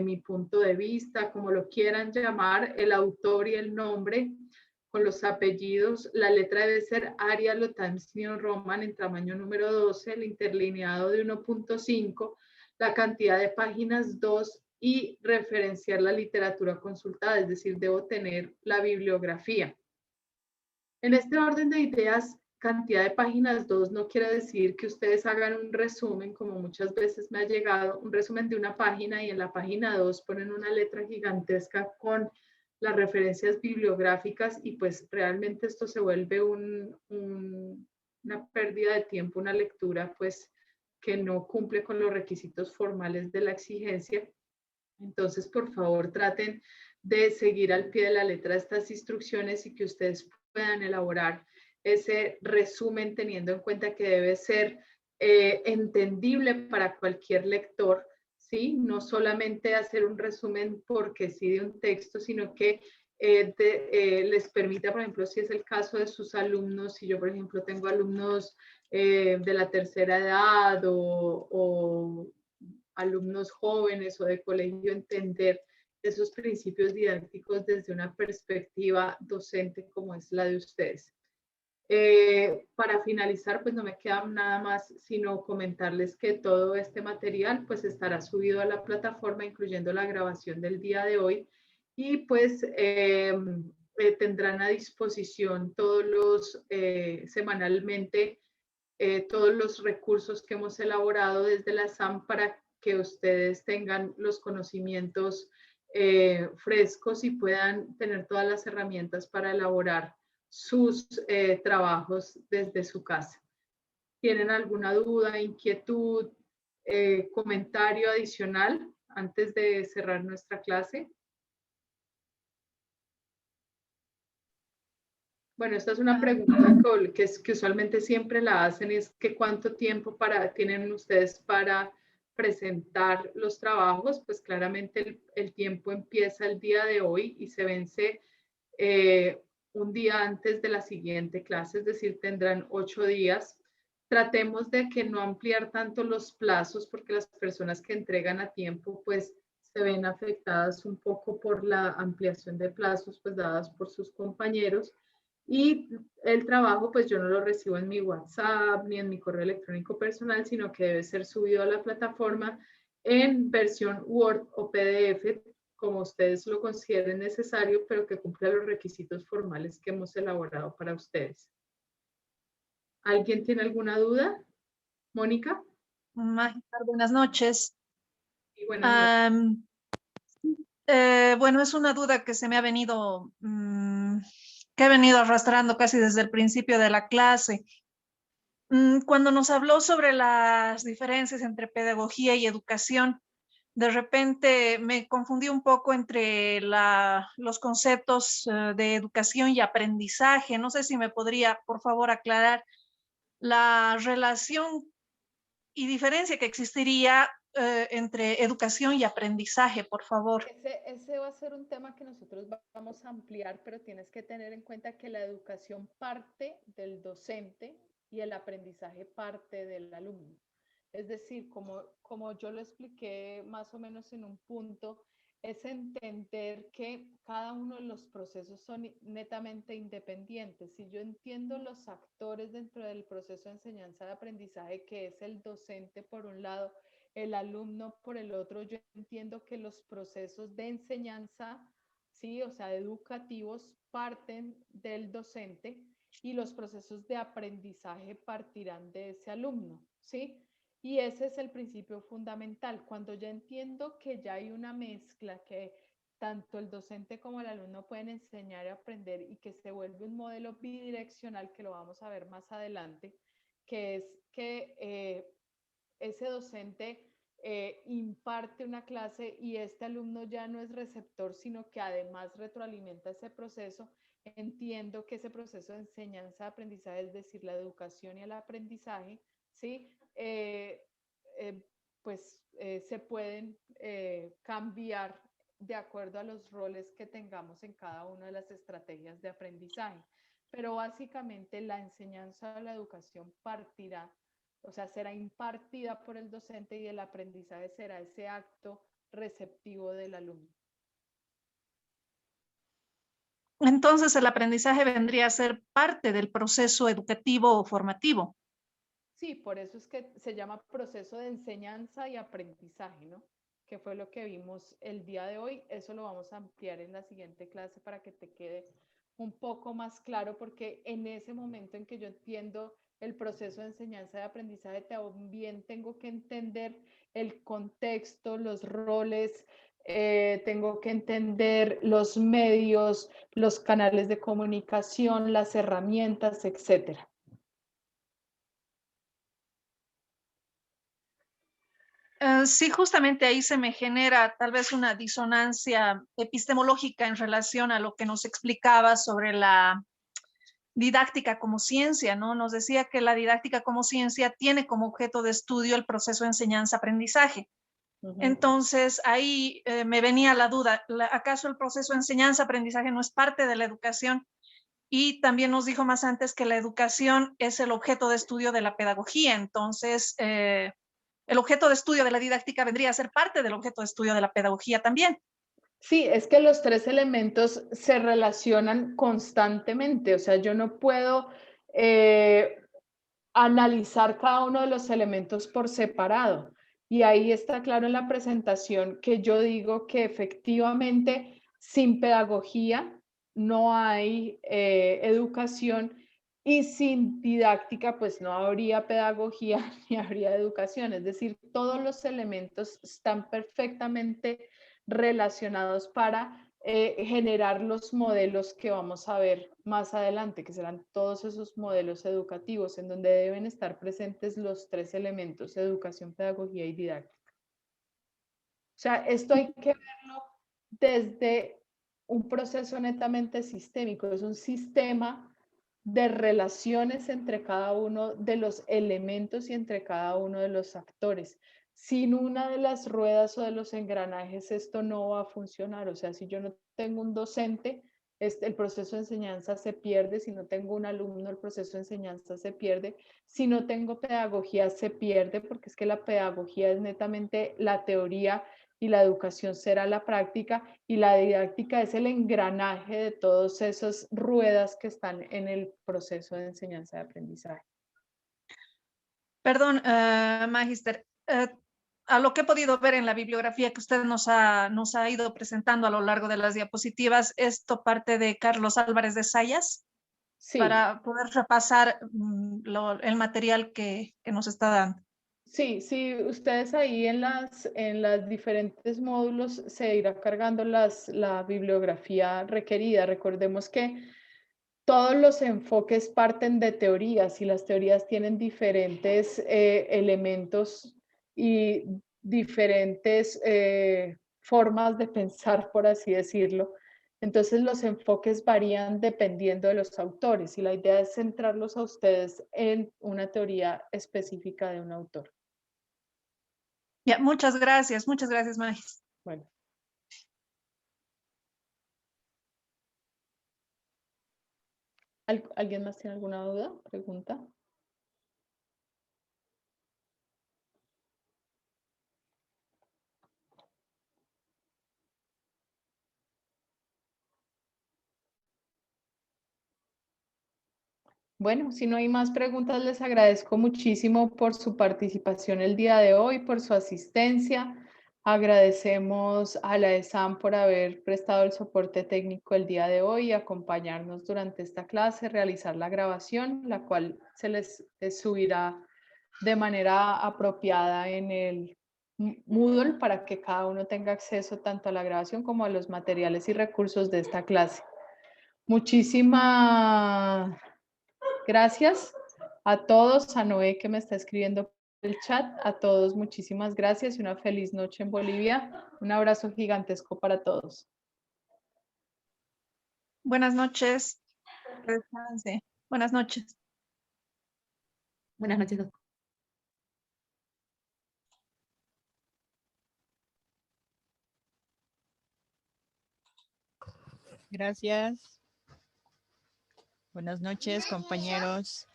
mi punto de vista, como lo quieran llamar, el autor y el nombre, con los apellidos, la letra debe ser Arial Times New Roman en tamaño número 12, el interlineado de 1.5, la cantidad de páginas 2 y referenciar la literatura consultada, es decir, debo tener la bibliografía. En este orden de ideas, cantidad de páginas 2 no quiere decir que ustedes hagan un resumen, como muchas veces me ha llegado, un resumen de una página y en la página 2 ponen una letra gigantesca con las referencias bibliográficas y pues realmente esto se vuelve una pérdida de tiempo, una lectura pues que no cumple con los requisitos formales de la exigencia. Entonces, por favor, traten de seguir al pie de la letra estas instrucciones y que ustedes puedan elaborar ese resumen teniendo en cuenta que debe ser entendible para cualquier lector, ¿sí? No solamente hacer un resumen porque sí de un texto, sino que les permita, por ejemplo, si es el caso de sus alumnos, si yo, por ejemplo, tengo alumnos de la tercera edad o alumnos jóvenes o de colegio, entender esos principios didácticos desde una perspectiva docente como es la de ustedes. Para finalizar, pues no me queda nada más sino comentarles que todo este material pues estará subido a la plataforma, incluyendo la grabación del día de hoy, y pues tendrán a disposición todos los semanalmente todos los recursos que hemos elaborado desde la SAM para que ustedes tengan los conocimientos frescos y puedan tener todas las herramientas para elaborar sus trabajos desde su casa. ¿Tienen alguna duda, inquietud, comentario adicional antes de cerrar nuestra clase? Bueno, esta es una pregunta que usualmente siempre la hacen, es que cuánto tiempo tienen ustedes para presentar los trabajos. Pues claramente el tiempo empieza el día de hoy y se vence un día antes de la siguiente clase, es decir, tendrán 8 días. Tratemos de que no ampliar tanto los plazos porque las personas que entregan a tiempo pues se ven afectadas un poco por la ampliación de plazos pues dadas por sus compañeros. Y el trabajo, pues yo no lo recibo en mi WhatsApp ni en mi correo electrónico personal, sino que debe ser subido a la plataforma en versión Word o PDF como ustedes lo consideren necesario, pero que cumpla los requisitos formales que hemos elaborado para ustedes. ¿Alguien tiene alguna duda? ¿Mónica? Magister, buenas noches. Sí, buenas noches. Bueno, es una duda que se me ha venido, que he venido arrastrando casi desde el principio de la clase. Cuando nos habló sobre las diferencias entre pedagogía y educación, de repente me confundí un poco entre los conceptos de educación y aprendizaje. No sé si me podría, por favor, aclarar la relación y diferencia que existiría entre educación y aprendizaje, por favor. Ese va a ser un tema que nosotros vamos a ampliar, pero tienes que tener en cuenta que la educación parte del docente y el aprendizaje parte del alumno. Es decir, como yo lo expliqué más o menos en un punto, es entender que cada uno de los procesos son netamente independientes. Si yo entiendo los actores dentro del proceso de enseñanza de aprendizaje, que es el docente por un lado, el alumno por el otro, yo entiendo que los procesos de enseñanza, sí, o sea, educativos, parten del docente y los procesos de aprendizaje partirán de ese alumno, ¿sí? Y ese es el principio fundamental. Cuando ya entiendo que ya hay una mezcla, que tanto el docente como el alumno pueden enseñar y aprender y que se vuelve un modelo bidireccional, que lo vamos a ver más adelante, que es que ese docente imparte una clase y este alumno ya no es receptor, sino que además retroalimenta ese proceso. Entiendo que ese proceso de enseñanza-aprendizaje, es decir, la educación y el aprendizaje, ¿sí? Se pueden cambiar de acuerdo a los roles que tengamos en cada una de las estrategias de aprendizaje. Pero básicamente la enseñanza o la educación partirá, o sea, será impartida por el docente y el aprendizaje será ese acto receptivo del alumno. Entonces, el aprendizaje vendría a ser parte del proceso educativo o formativo. Sí, por eso es que se llama proceso de enseñanza y aprendizaje, ¿no? Que fue lo que vimos el día de hoy. Eso lo vamos a ampliar en la siguiente clase para que te quede un poco más claro, porque en ese momento en que yo entiendo el proceso de enseñanza y aprendizaje, también tengo que entender el contexto, los roles, tengo que entender los medios, los canales de comunicación, las herramientas, etcétera. Sí, justamente ahí se me genera tal vez una disonancia epistemológica en relación a lo que nos explicaba sobre la didáctica como ciencia, ¿no? Nos decía que la didáctica como ciencia tiene como objeto de estudio el proceso de enseñanza-aprendizaje. Entonces, ahí me venía la duda, ¿acaso el proceso de enseñanza-aprendizaje no es parte de la educación? Y también nos dijo más antes que la educación es el objeto de estudio de la pedagogía, entonces el objeto de estudio de la didáctica vendría a ser parte del objeto de estudio de la pedagogía también. Sí, es que los tres elementos se relacionan constantemente, o sea, yo no puedo analizar cada uno de los elementos por separado. Y ahí está claro en la presentación que yo digo que efectivamente sin pedagogía no hay educación y sin didáctica pues no habría pedagogía ni habría educación. Es decir, todos los elementos están perfectamente relacionados para generar los modelos que vamos a ver más adelante, que serán todos esos modelos educativos en donde deben estar presentes los tres elementos: educación, pedagogía y didáctica. O sea, esto hay que verlo desde un proceso netamente sistémico, es un sistema de relaciones entre cada uno de los elementos y entre cada uno de los actores. Sin una de las ruedas o de los engranajes esto no va a funcionar. O sea, si yo no tengo un docente, el proceso de enseñanza se pierde. Si no tengo un alumno, el proceso de enseñanza se pierde. Si no tengo pedagogía, se pierde, porque es que la pedagogía es netamente la teoría y la educación será la práctica, y la didáctica es el engranaje de todas esas ruedas que están en el proceso de enseñanza y aprendizaje. Perdón, Magister. a lo que he podido ver en la bibliografía que usted nos ha ido presentando a lo largo de las diapositivas, esto parte de Carlos Álvarez de Sayas, Sí. Para poder repasar el material que nos está dando. Sí, sí, ustedes ahí en las diferentes módulos se irá cargando la bibliografía requerida. Recordemos que todos los enfoques parten de teorías y las teorías tienen diferentes elementos y diferentes formas de pensar, por así decirlo. Entonces los enfoques varían dependiendo de los autores y la idea es centrarlos a ustedes en una teoría específica de un autor. Ya, muchas gracias, Magis. Bueno. ¿Alguien más tiene alguna duda, pregunta? Bueno, si no hay más preguntas, les agradezco muchísimo por su participación el día de hoy, por su asistencia. Agradecemos a la ESAM por haber prestado el soporte técnico el día de hoy y acompañarnos durante esta clase, realizar la grabación, la cual se les subirá de manera apropiada en el Moodle para que cada uno tenga acceso tanto a la grabación como a los materiales y recursos de esta clase. Muchísimas gracias a todos, a Noé que me está escribiendo por el chat, a todos muchísimas gracias y una feliz noche en Bolivia. Un abrazo gigantesco para todos. Buenas noches. Descanse. Buenas noches. Buenas noches, doctor. Gracias. Buenas noches, compañeros.